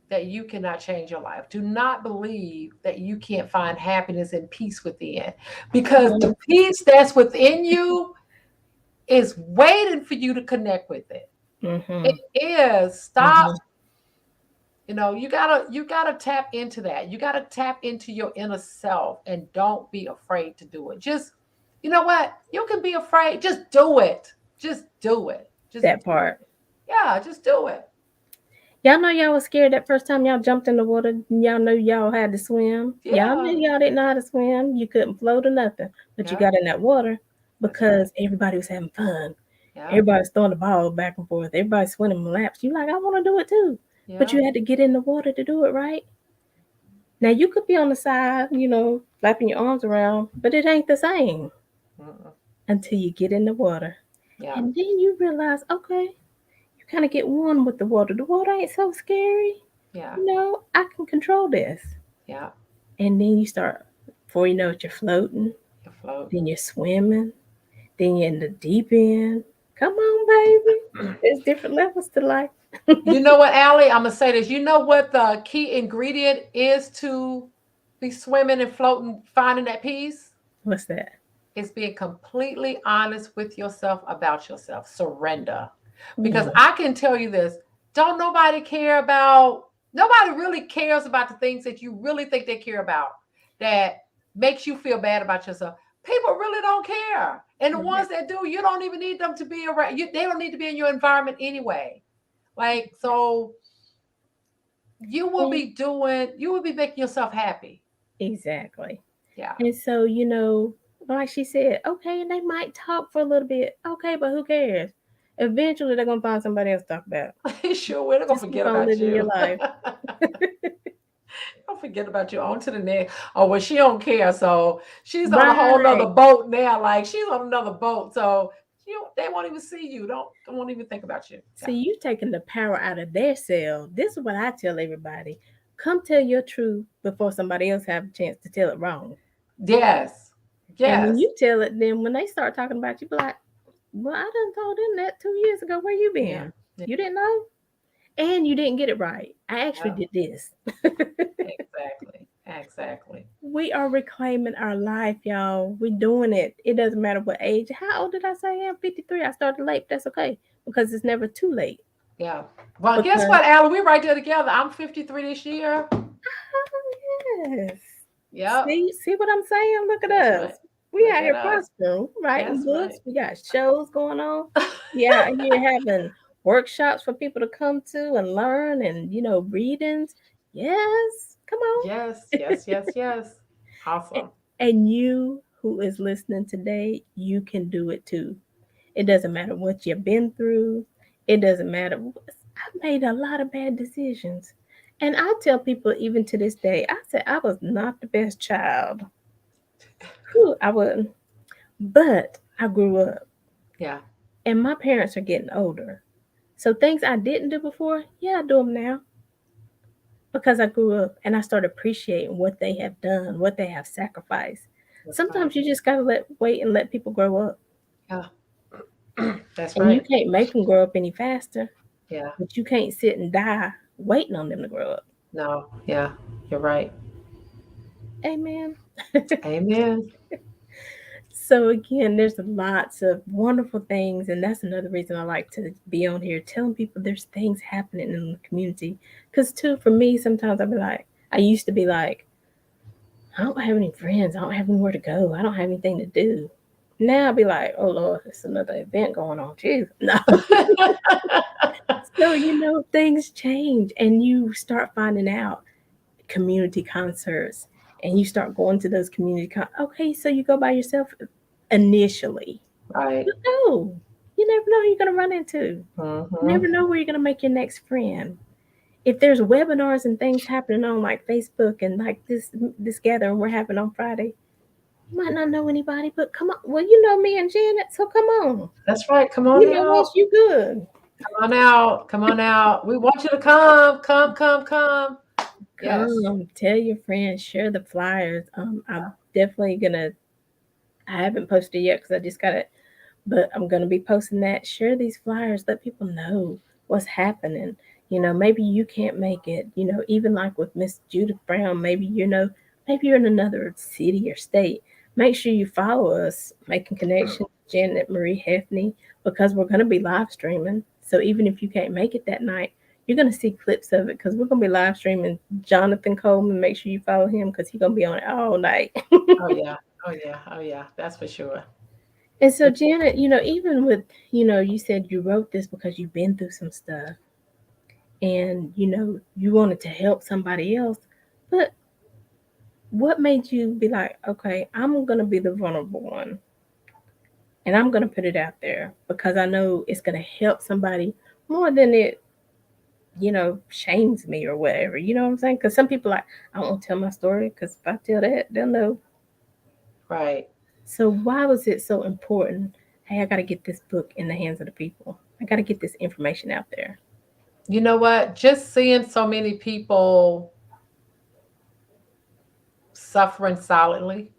that you cannot change your life. Do not believe that you can't find happiness and peace within, because the peace that's within you is waiting for you to connect with it. It Mhm. is. Stop. Mhm. You gotta tap into that. You gotta tap into your inner self, and don't be afraid to do it. Just, you know what? You can be afraid. Just do it. Just do it. Just That do it. part. Yeah, just do it. Y'all know y'all was scared that first time y'all jumped in the water. And y'all knew y'all had to swim. Y'all Yeah. knew y'all didn't know how to swim. You couldn't float or nothing. But you Yeah. got in that water That's right. because everybody was having fun. Yeah. Everybody's throwing the ball back and forth. Everybody's swimming laps. You like, I want to do it too. But Yeah. you had to get in the water to do it, right? Now you could be on the side, flapping your arms around, but it ain't the same Mm-mm. until you get in the water. Yeah. And then you realize, okay, you kind of get one with the water. The water ain't so scary. Yeah. I can control this. Yeah. And then you start, before you know it, you're floating, You float. then you're swimming, then you're in the deep end. Come on, baby. There's different levels to life. You know what, Aly? I'm gonna say this. You know what the key ingredient is to be swimming and floating, finding that peace? What's that? It's being completely honest with yourself about yourself. Surrender. Because Mm. I can tell you this, don't nobody care about, nobody really cares about the things that you really think they care about, that makes you feel bad about yourself. People really don't care. And the ones that do, you don't even need them to be around you. They don't need to be in your environment anyway. Like, so And you will be making yourself happy. exactly. Yeah. And so, like she said, okay, and they might talk for a little bit. Okay, but who cares? Eventually, they're going to find somebody else to talk about. Sure, we're not gonna Just keep forget on about living your you. life. Don't forget about you. On to the next. Oh, well, she don't care. So she's on a whole nother Right. boat now. Like, she's on another boat. So they won't even see you. Don't won't even think about you. Yeah. See, you taking the power out of their self. This is what I tell everybody. Come tell your truth before somebody else have a chance to tell it wrong. Yes. And Yes. when you tell it, then when they start talking about you, be like, well, I done told them that 2 years ago. Where you Yeah. been? You didn't know? And you didn't get it right. I actually Yeah. did this. Exactly. Exactly. We are reclaiming our life, y'all. We're doing it. It doesn't matter what age. How old did I say I am? 53. I started late. That's okay. Because it's never too late. Yeah. Well, guess Because what, Alan? We're right there together. I'm 53 this year. yes. Yep. See what I'm saying? Look at That's us. right. We Look out at here us. prospering, writing That's books. right. We got shows going on. We out here having workshops for people to come to and learn and readings. Yes. Come on. Yes. Yes. Yes. Yes. A- Awesome. And you who is listening today, you can do it too. It doesn't matter what you've been through. It doesn't matter. I've made a lot of bad decisions. And I tell people, even to this day, I said I was not the best child. Whew, I wasn't. But I grew up Yeah. and my parents are getting older. So things I didn't do before, yeah, I do them now because I grew up and I started appreciating what they have done, what they have sacrificed. That's right. Sometimes you just gotta wait and let people grow up, Yeah. That's and you right. can't make them grow up any faster. Yeah. But you can't sit and die waiting on them to grow up. No. Yeah. You're right. Amen. Amen. So again, there's lots of wonderful things, and that's another reason I like to be on here, telling people there's things happening in the community. Because too, for me, sometimes I used to be like, I don't have any friends, I don't have anywhere to go, I don't have anything to do. Now I'll be like, oh Lord, there's another event going on. Jeez, no. So things change, and you start finding out community concerts, and you start going to those okay, so you go by yourself initially. Right. But no, you never know who you're going to run into. You Mm-hmm. never know where you're going to make your next friend. if there's webinars and things happening on like Facebook and like this gathering we're having on Friday, you might not know anybody, but come on. Well, you know me and Janet, so come on. That's right. Come on You know out. us, you good. Come on out. Come on out. We want you to come. Come, come, come. Yes. Come, tell your friends, share the flyers. I'm definitely gonna. I haven't posted yet because I just got it, but I'm gonna be posting that. Share these flyers. Let people know what's happening. Maybe you can't make it. Even like with Miss Judith Brown, maybe you're in another city or state. Make sure you follow us, Making Connections, Janet Marie Hefney, because we're gonna be live streaming. So even if you can't make it that night, you're gonna see clips of it because we're gonna be live streaming Jonathan Coleman. Make sure you follow him because he's gonna be on it all night. Oh yeah. Oh yeah. Oh yeah. That's for sure. And so, Janet, even with, you said you wrote this because you've been through some stuff and, you wanted to help somebody else. But what made you be like, okay, I'm going to be the vulnerable one and I'm going to put it out there because I know it's going to help somebody more than it, shames me or whatever. You know what I'm saying? Because some people like, I won't tell my story because if I tell that, they'll know. Right. So why was it so important? Hey, I got to get this book in the hands of the people. I got to get this information out there. You know what? Just seeing so many people suffering silently,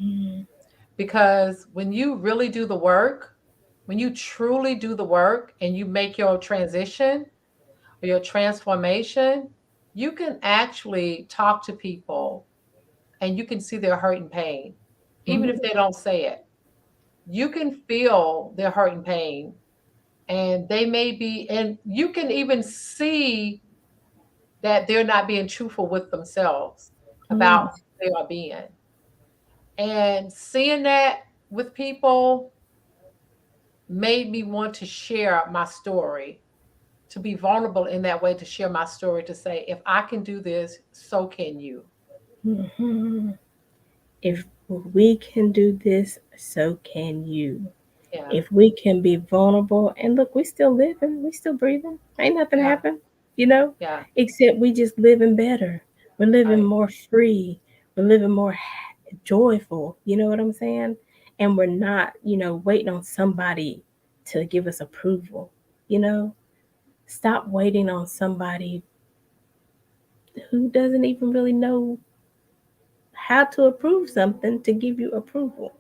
Mm, because when you really do the work, when you truly do the work and you make your transition or your transformation, you can actually talk to people and you can see their hurt and pain, even mm, if they don't say it. You can feel their hurt and pain, and they may be, and you can even see that they're not being truthful with themselves mm, about who they are being. And seeing that with people made me want to share my story, to be vulnerable in that way, to share my story, to say, if I can do this, so can you. mhm. If we can do this, so can you. Yeah, If we can be vulnerable, and look, we still living, we still breathing. Ain't nothing yeah, happened, you know, yeah, except we just living better. We're living right. more free. We're living more joyful. You know what I'm saying? And we're not, waiting on somebody to give us approval. You know, stop waiting on somebody who doesn't even really know how to approve something to give you approval.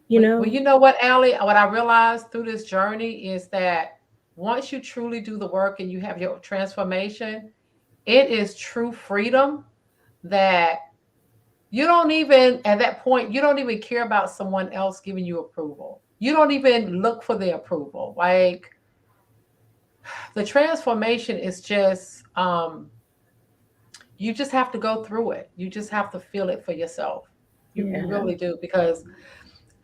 You Well, know, you know what, Allie? What I realized through this journey is that once you truly do the work and you have your transformation, it is true freedom that you don't even, at that point, you don't even care about someone else giving you approval. You don't even look for the approval. Like, the transformation is just, you just have to go through it. You just have to feel it for yourself. You yeah. really do, because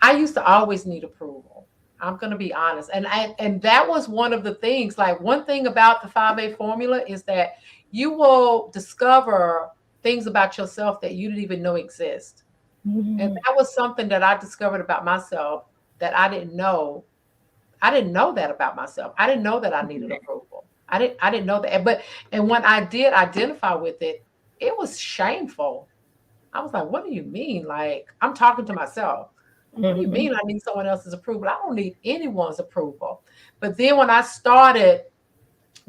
I used to always need approval. I'm going to be honest. And that was one of the things. Like, one thing about the 5A formula is that you will discover things about yourself that you didn't even know exist. And Mhm. that was something that I discovered about myself that I didn't know. I didn't know that about myself. I didn't know that I needed approval. I didn't know that. But and when I did identify with it, it was shameful. I was like, what do you mean? Like, I'm talking to myself. What do you Mhm. mean I need someone else's approval? I don't need anyone's approval. But then when I started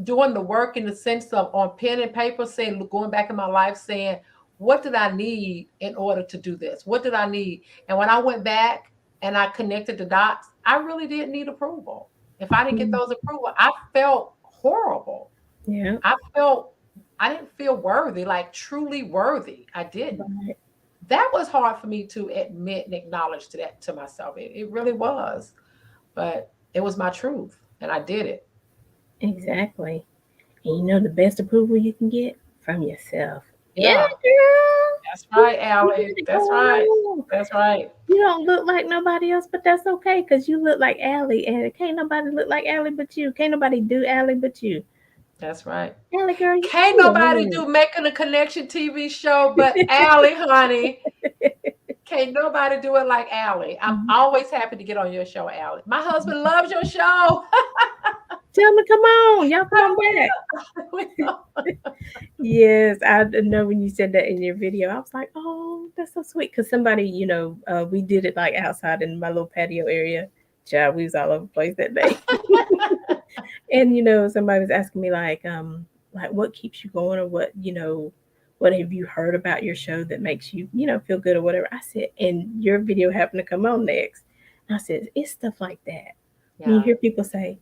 doing the work in the sense of on pen and paper, saying, going back in my life, saying, what did I need in order to do this? What did I need? And when I went back and I connected the dots, I really didn't need approval. If I didn't get Mhm. those approval, I felt horrible. Yeah. I felt, I didn't feel worthy, like truly worthy. I didn't. Right. That was hard for me to admit and acknowledge to that to myself. It really was, but it was my truth, and I did it. Exactly. And the best approval you can get from yourself. Yeah, Yeah, girl. that's You, right, you Allie. got it That's going right. on. That's right. You don't look like nobody else, but that's okay because you look like Allie, and can't nobody look like Allie but you. Can't nobody do Allie but you. That's right. Allie, girl, you Can't nobody good. do Making a Connection TV show but Allie, honey. Can't nobody do it like Allie. I'm Mhm. always happy to get on your show, Allie. My husband loves your show. Tell them to come on. Y'all come on back. We will. Yes, I know when you said that in your video, I was like, oh, that's so sweet. Because somebody, we did it like outside in my little patio area. Child, we was all over the place that day. And somebody was asking me like what keeps you going, or what have you heard about your show that makes you, feel good or whatever. I said, and your video happened to come on next. And I said, it's stuff like that. When you Yeah. hear people say,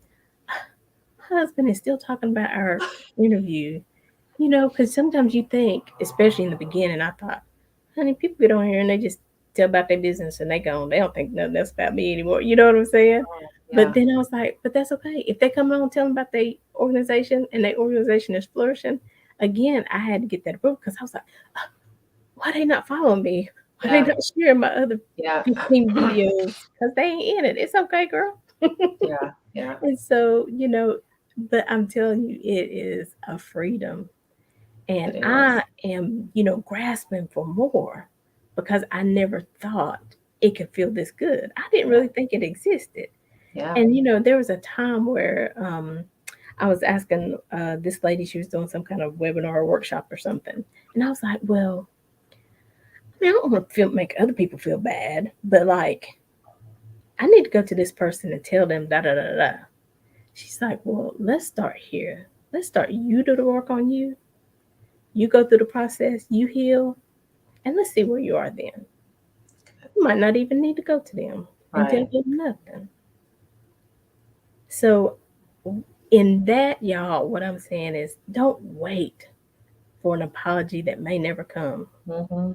my husband is still talking about our interview, because sometimes you think, especially in the beginning, I thought, honey, people get on here and they just tell about their business and they go, they don't think nothing else about me anymore. You know what I'm saying? But Yeah. then I was like, but that's okay. If they come on and tell them about their organization and their organization is flourishing, again, I had to get that approved because I was like, why they not following me? Why they Yeah. not sharing my other Yeah. 15 videos? Because they ain't in it. It's okay, girl. Yeah. Yeah. And so, but I'm telling you, it is a freedom. And It I is. am, grasping for more because I never thought it could feel this good. I didn't Yeah. really think it existed. Yeah. And there was a time where I was asking this lady, she was doing some kind of webinar or workshop or something. And I was like, well, I don't want to make other people feel bad, but like, I need to go to this person and tell them da da da da. She's like, well, let's start here. Let's start you do the work on you. You go through the process, you heal, and let's see where you are then. You might not even need to go to them and tell Right. them nothing. So, in that, y'all, what I'm saying is don't wait for an apology that may never come. Mm-hmm.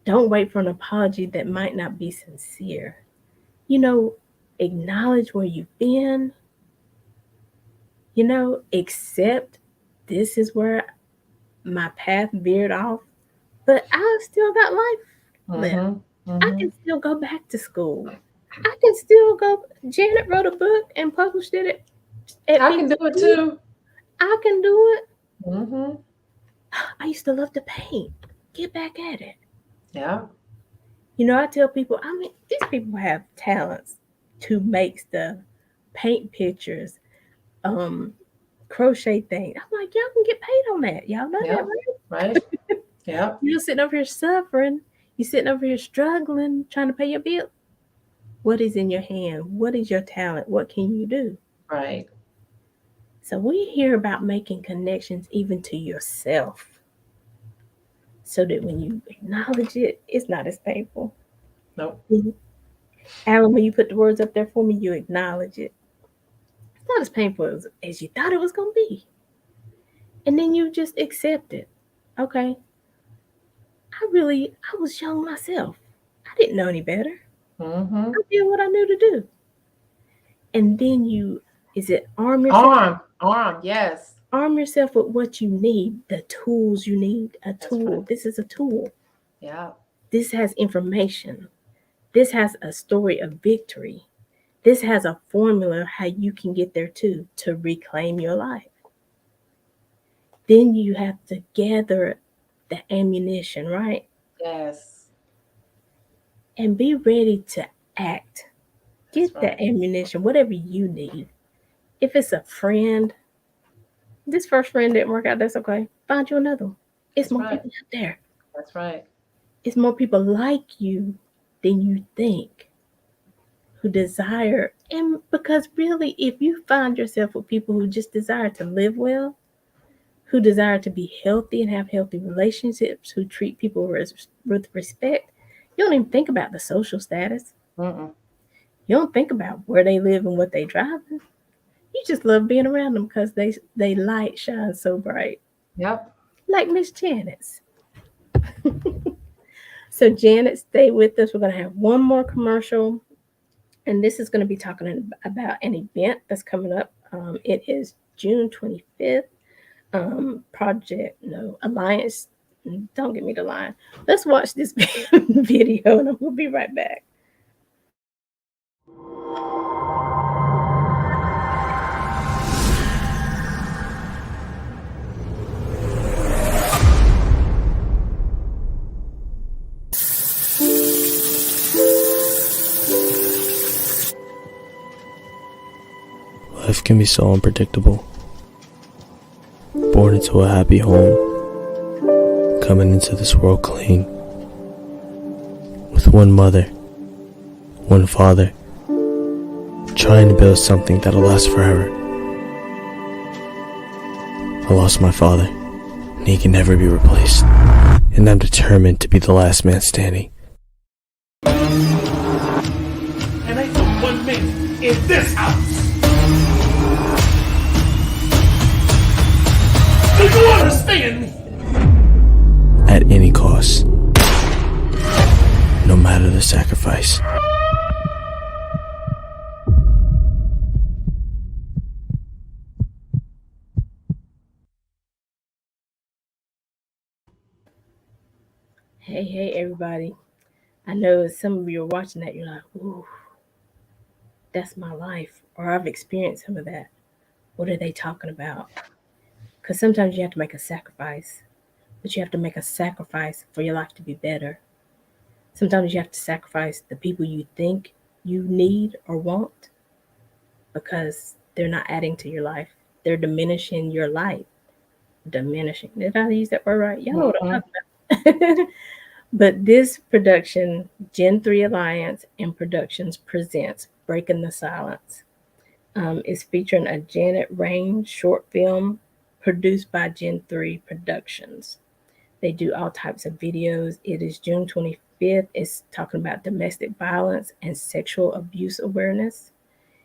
Don't wait for an apology that might not be sincere. You know, acknowledge where you've been, accept this is where my path veered off, but I still got life left. Mm-hmm. I Mm-hmm. can still go back to school. I can still go. Janet wrote a book and published it at I can do it 52. too. I can do it. Mm-hmm. I used to love to paint. Get back at it. Yeah. I tell people, I mean, these people have talents to make stuff, paint pictures, um, crochet things. I'm like, y'all can get paid on that. Y'all know Yeah. that, right? Right. Yeah. You're sitting over here suffering. You're sitting over here struggling, trying to pay your bill. What is in your hand? What is your talent? What can you do? Right. So we hear about making connections even to yourself so that when you acknowledge it, it's not as painful. Nope. Alan, when you put the words up there for me, you acknowledge it. It's not as painful as you thought it was going to be. And then you just accept it. Okay, I was young myself. I didn't know any better. Mm-hmm. I did what I knew to do. And then is it arm yourself? Arm. Yes. Arm yourself with what you need, the tools you need. A That's tool. right. This is a tool. Yeah. This has information. This has a story of victory. This has a formula how you can get there too, to reclaim your life. Then you have to gather the ammunition, right? Yes. And be ready to act. Get That's right. the ammunition, whatever you need. If it's a friend, this first friend didn't work out, that's okay. Find you another one. It's That's more right. people out there. That's right. It's more people like you than you think who desire. And because really, if you find yourself with people who just desire to live well, who desire to be healthy and have healthy relationships, who treat people with respect, you don't even think about the social status. Mm-mm. You don't think about where they live and what they drive. You just love being around them because they light shines so bright. Yep. Like Miss Janet's. So Janet, stay with us. We're going to have one more commercial. And this is going to be talking about an event that's coming up. It is June 25th. Alliance. Don't give me the line. Let's watch this video and we'll be right back. Life Life can be so unpredictable. Born into a happy home, coming into this world clean, with one mother, one father, trying to build something that'll last forever. I lost my father, and he can never be replaced, and I'm determined to be the last man standing. And ain't no one man in this house. Do you understand me? At any cost, no matter the sacrifice. Hey, everybody. I know some of you are watching that, you're like, ooh, that's my life. Or I've experienced some of that. What are they talking about? Because sometimes you have to make a sacrifice, but you have to make a sacrifice for your life to be better. Sometimes you have to sacrifice the people you think you need or want because they're not adding to your life. They're diminishing your life. Diminishing. Did I use that word right? Y'all know what I'm talking about. But this production, Gen 3 Alliance and Productions presents Breaking the Silence. Is featuring a Janet Rain short film produced by Gen 3 Productions. They do all types of videos. It is June 25th. It's talking about domestic violence and sexual abuse awareness.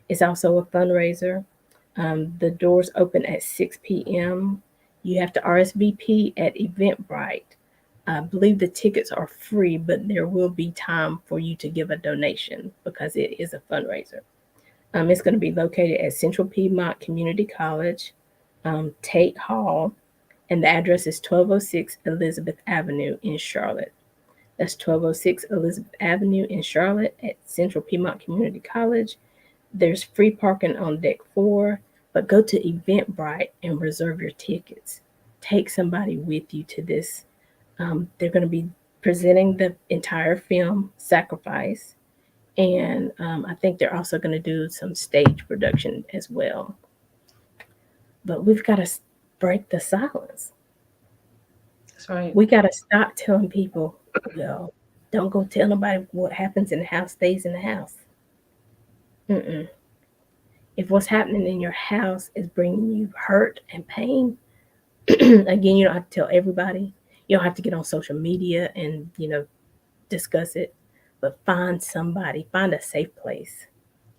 It's also a fundraiser. The doors open at 6 p.m. You have to RSVP at Eventbrite. I believe the tickets are free, but there will be time for you to give a donation because it is a fundraiser. It's going to be located at Central Piedmont Community College, Tate Hall, and the address is 1206 Elizabeth Avenue in Charlotte. That's 1206 Elizabeth Avenue in Charlotte at Central Piedmont Community College. There's free parking on deck 4, but go to Eventbrite and reserve your tickets. Take somebody with you to this. They're going to be presenting the entire film, Sacrifice, and I think they're also going to do some stage production as well. But we've got to break the silence. That's right. We got to stop telling people, yo, don't go tell nobody what happens in the house stays in the house. Mm-mm. If what's happening in your house is bringing you hurt and pain, again, you don't have to tell everybody. You don't have to get on social media and, discuss it, but find somebody, find a safe place.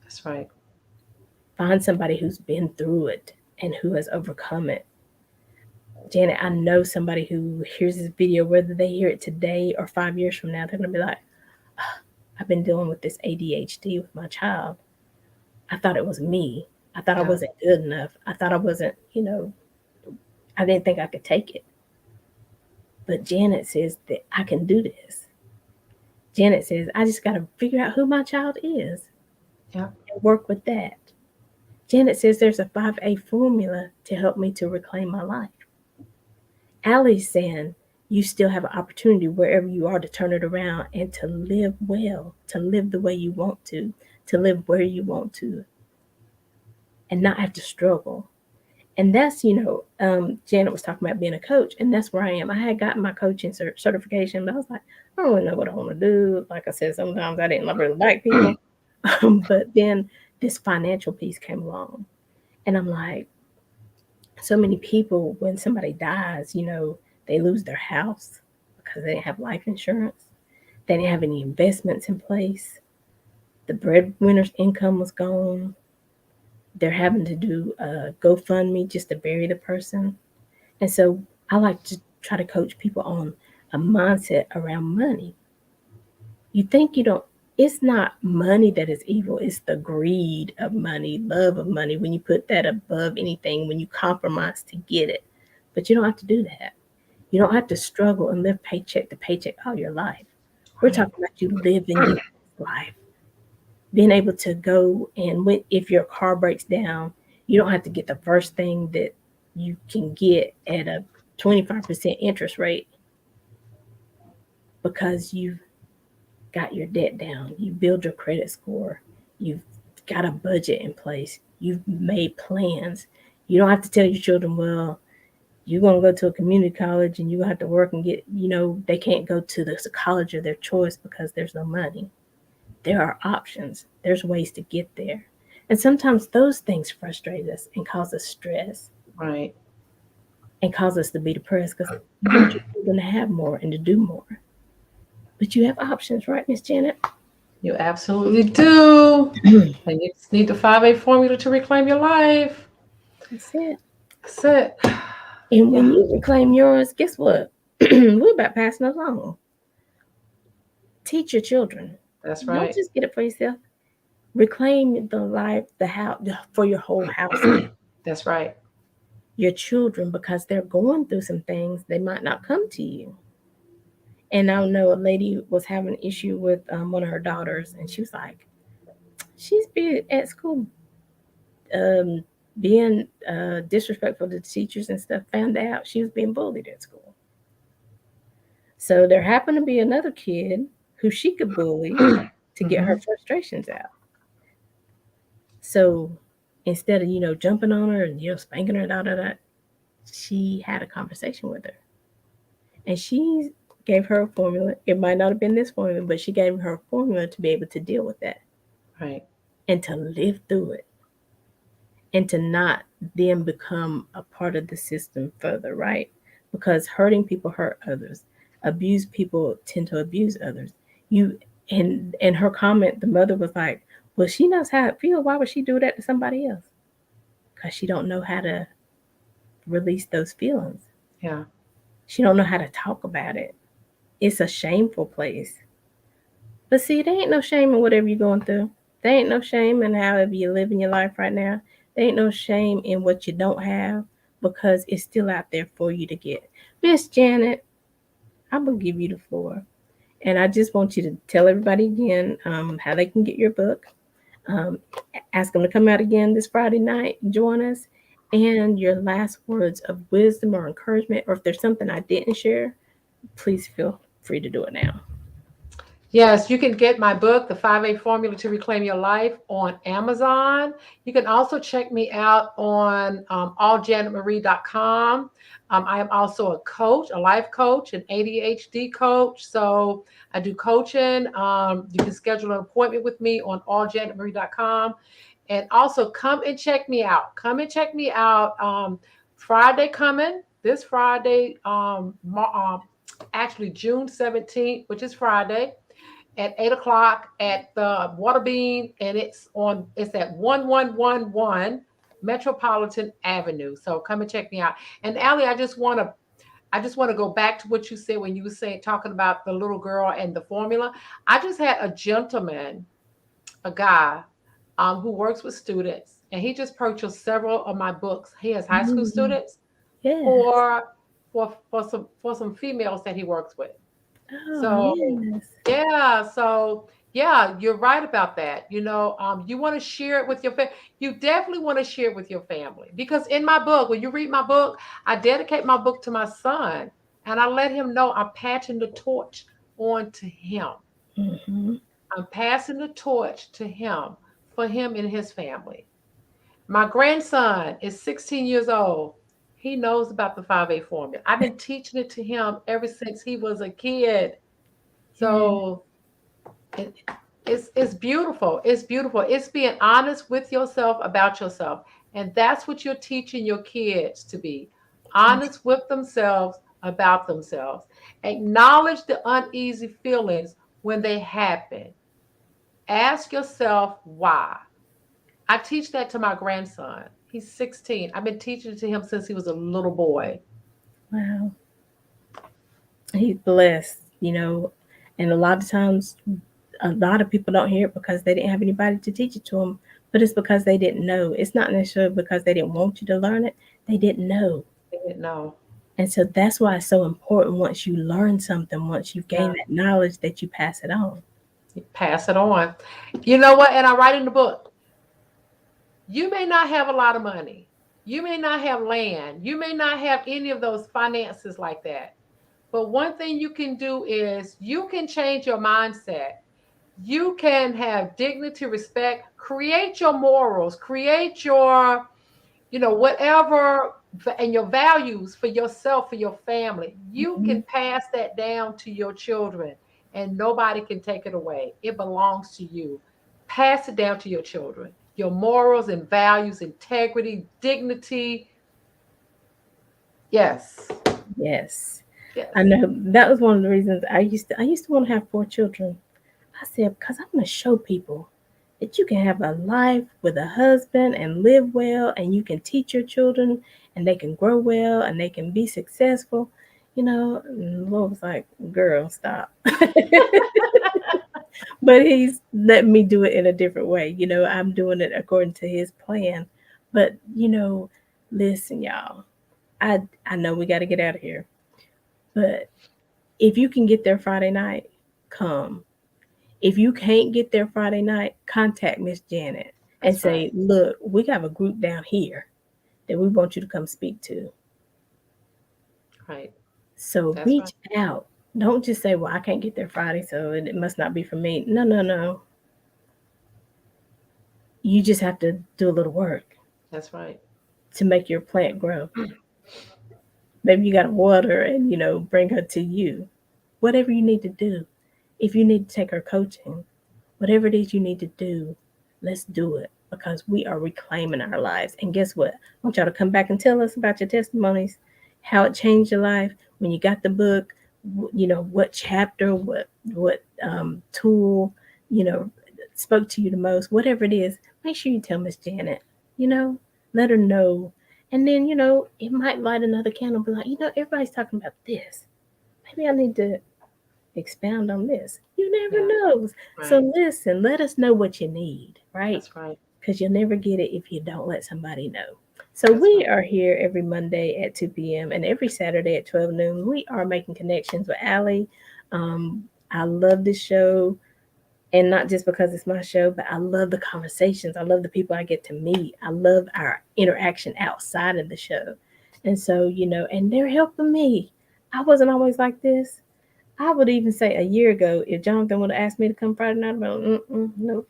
That's right. Find somebody who's been through it and who has overcome it. Janet, I know somebody who hears this video, whether they hear it today or 5 years from now, they're going to be like, I've been dealing with this ADHD with my child. I thought it was me. I thought I wasn't good enough. I thought I wasn't, I didn't think I could take it. But Janet says that I can do this. Janet says, I just got to figure out who my child is and work with that. Janet says there's a 5A formula to help me to reclaim my life. Aly's saying you still have an opportunity wherever you are to turn it around and to live well, to live the way you want to live where you want to, and not have to struggle. And that's, Janet was talking about being a coach, and that's where I am. I had gotten my coaching certification, but I was like, I don't really know what I want to do. Like I said, sometimes I didn't really like people. But then this financial piece came along, and I'm like, so many people, when somebody dies, they lose their house because they didn't have life insurance. They didn't have any investments in place. The breadwinner's income was gone. They're having to do a GoFundMe just to bury the person. And so I like to try to coach people on a mindset around money. You think you don't, it's not money that is evil, it's the greed of money, love of money, when you put that above anything, when you compromise to get it. But you don't have to do that. You don't have to struggle and live paycheck to paycheck all your life. We're talking about you living your life. Being able to go and if your car breaks down, you don't have to get the first thing that you can get at a 25% interest rate because you've got your debt down. You build your credit score. You've got a budget in place. You've made plans. You don't have to tell your children, well, you're going to go to a community college and you have to work and get, they can't go to the college of their choice because there's no money. There are options, there's ways to get there. And sometimes those things frustrate us and cause us stress Right. and cause us to be depressed because you want your children to have more and to do more. But you have options, right, Miss Janet? You absolutely do. And you just need the 5A formula to reclaim your life. That's it. That's it. And when Yeah. you reclaim yours, guess what? We're about passing it along. Teach your children. That's Don't right. just get it for yourself. Reclaim the life, the house for your whole house. That's right. Your children, because they're going through some things, they might not come to you. And I know a lady was having an issue with one of her daughters, and she was like, she's been at school um, being disrespectful to teachers and stuff. Found out she was being bullied at school. So there happened to be another kid who she could bully to get her frustrations out. So instead of jumping on her and spanking her, she had a conversation with her, and she gave her a formula. It might not have been this formula, but she gave her a formula to be able to deal with that Right. and to live through it, and to not then become a part of the system further, right? Because hurting people hurt others. Abused people tend to abuse others. You and her comment, the mother was like, well, she knows how it feels. Why would she do that to somebody else? Because she don't know how to release those feelings. Yeah. She don't know how to talk about it. It's a shameful place. But see, there ain't no shame in whatever you're going through. There ain't no shame in however you're living your life right now. There ain't no shame in what you don't have because it's still out there for you to get. Miss Janet, I'm going to give you the floor. And I just want you to tell everybody again how they can get your book. Um, ask them to come out again this Friday night and join us. And your last words of wisdom or encouragement, or if there's something I didn't share, please feel free to do it now. Yes, you can get my book, The 5A Formula to Reclaim Your Life, on Amazon. You can also check me out on alljanetmarie.com. I am also a coach, a life coach, an ADHD coach. So I do coaching. You can schedule an appointment with me on alljanetmarie.com. And also come and check me out. Come and check me out. Friday coming, this Friday, actually June 17th, which is Friday, at 8 o'clock at the Waterbean, and it's at 1111 Metropolitan Avenue. So come and check me out. And Aly, I just want to go back to what you said when you were talking about the little girl and the formula. I just had a gentleman, a guy, who works with students, and he just purchased several of my books. He has high school students Yes. for some females that he works with. Oh, So yes. yeah, so yeah, you're right about that. You want to share it with your family. You definitely want to share it with your family, because in my book, when you read my book, I dedicate my book to my son, and I let him know I'm passing the torch on to him. Mm-hmm. I'm passing the torch to him for him and his family. My grandson is 16 years old. He knows about the 5A formula. I've been teaching it to him ever since he was a kid. So it, it's beautiful. It's beautiful. It's being honest with yourself about yourself. And that's what you're teaching your kids to be honest with themselves about themselves. Acknowledge the uneasy feelings when they happen. Ask yourself why. I teach that to my grandson. He's 16. I've been teaching it to him since he was a little boy. Wow. He's blessed, and a lot of times, a lot of people don't hear it because they didn't have anybody to teach it to them, but it's because they didn't know. It's not necessarily because they didn't want you to learn it, they didn't know. They didn't know. And so that's why it's so important once you learn something, once you've gained Yeah. that knowledge, that you pass it on. You pass it on. You know what? And I write in the book, you may not have a lot of money. You may not have land. You may not have any of those finances like that. But one thing you can do is you can change your mindset. You can have dignity, respect, create your morals, create your, whatever, and your values for yourself, for your family. You Mhm. can pass that down to your children and nobody can take it away. It belongs to you. Pass it down to your children. Your morals and values, integrity, dignity. Yes. Yes. Yes. I know that was one of the reasons I used to want to have 4 children. I said, because I'm going to show people that you can have a life with a husband and live well, and you can teach your children, and they can grow well, and they can be successful. And the Lord was like, girl, stop. But He's letting me do it in a different way. I'm doing it according to His plan. But, listen, y'all, I know we got to get out of here. But if you can get there Friday night, come. If you can't get there Friday night, contact Miss Janet and That's right. say, look, we have a group down here that we want you to come speak to. Right. So That's right. reach out. Don't just say, well, I can't get there Friday, so it must not be for me. No, no, no. You just have to do a little work That's right. to make your plant grow. Maybe you got to water and, bring her to you. Whatever you need to do. If you need to take her coaching, whatever it is you need to do, let's do it because we are reclaiming our lives. And guess what? I want y'all to come back and tell us about your testimonies, how it changed your life when you got the book. What chapter, what tool, you know, spoke to you the most. Whatever it is, make sure you tell Miss Janet. You know, let her know. And then it might light another candle. Be like, everybody's talking about this. Maybe I need to expound on this. You never Yeah. know. Right. So listen, let us know what you need, right? That's right. Because you'll never get it if you don't let somebody know. So That's we right. are here every Monday at 2 p.m. and every Saturday at 12 noon. We are making connections with Aly. Um, I love this show, and not just because it's my show, but I love the conversations. I love the people I get to meet. I love our interaction outside of the show. And so, and they're helping me. I wasn't always like this. I would even say a year ago, if Jonathan would have asked me to come Friday night, I'd be like, nope.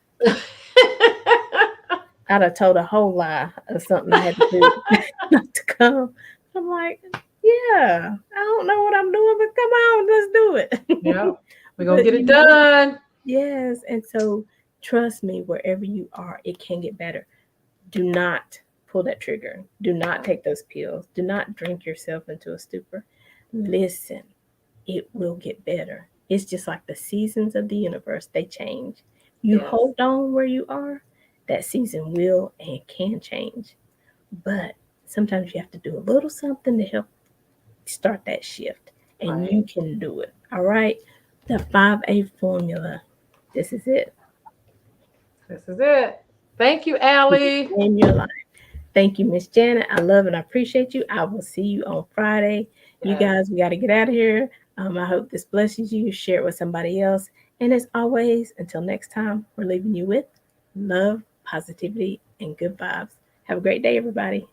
I'd have told a whole lie of something I had to do not to come. I'm like, yeah, I don't know what I'm doing, but come on, let's do Yeah. it. We're gonna But get it done. yes, and so trust me, wherever you are, it can get better. Do not pull that trigger. Do not take those pills. Do not drink yourself into a stupor. Listen, it will get better. It's just like the seasons of the universe, they change. You Yes. hold on where you are, that season will and can change. But sometimes you have to do a little something to help start that shift, and Right. you can do it. All right. The 5A formula. This is it. This is it. Thank you, Aly. In your life. Thank you, Miss Janet. I love and I appreciate you. I will see you on Friday. You Yes. guys, we got to get out of here. I hope this blesses you. Share it with somebody else. And as always, until next time, we're leaving you with love, positivity, and good vibes. Have a great day, everybody.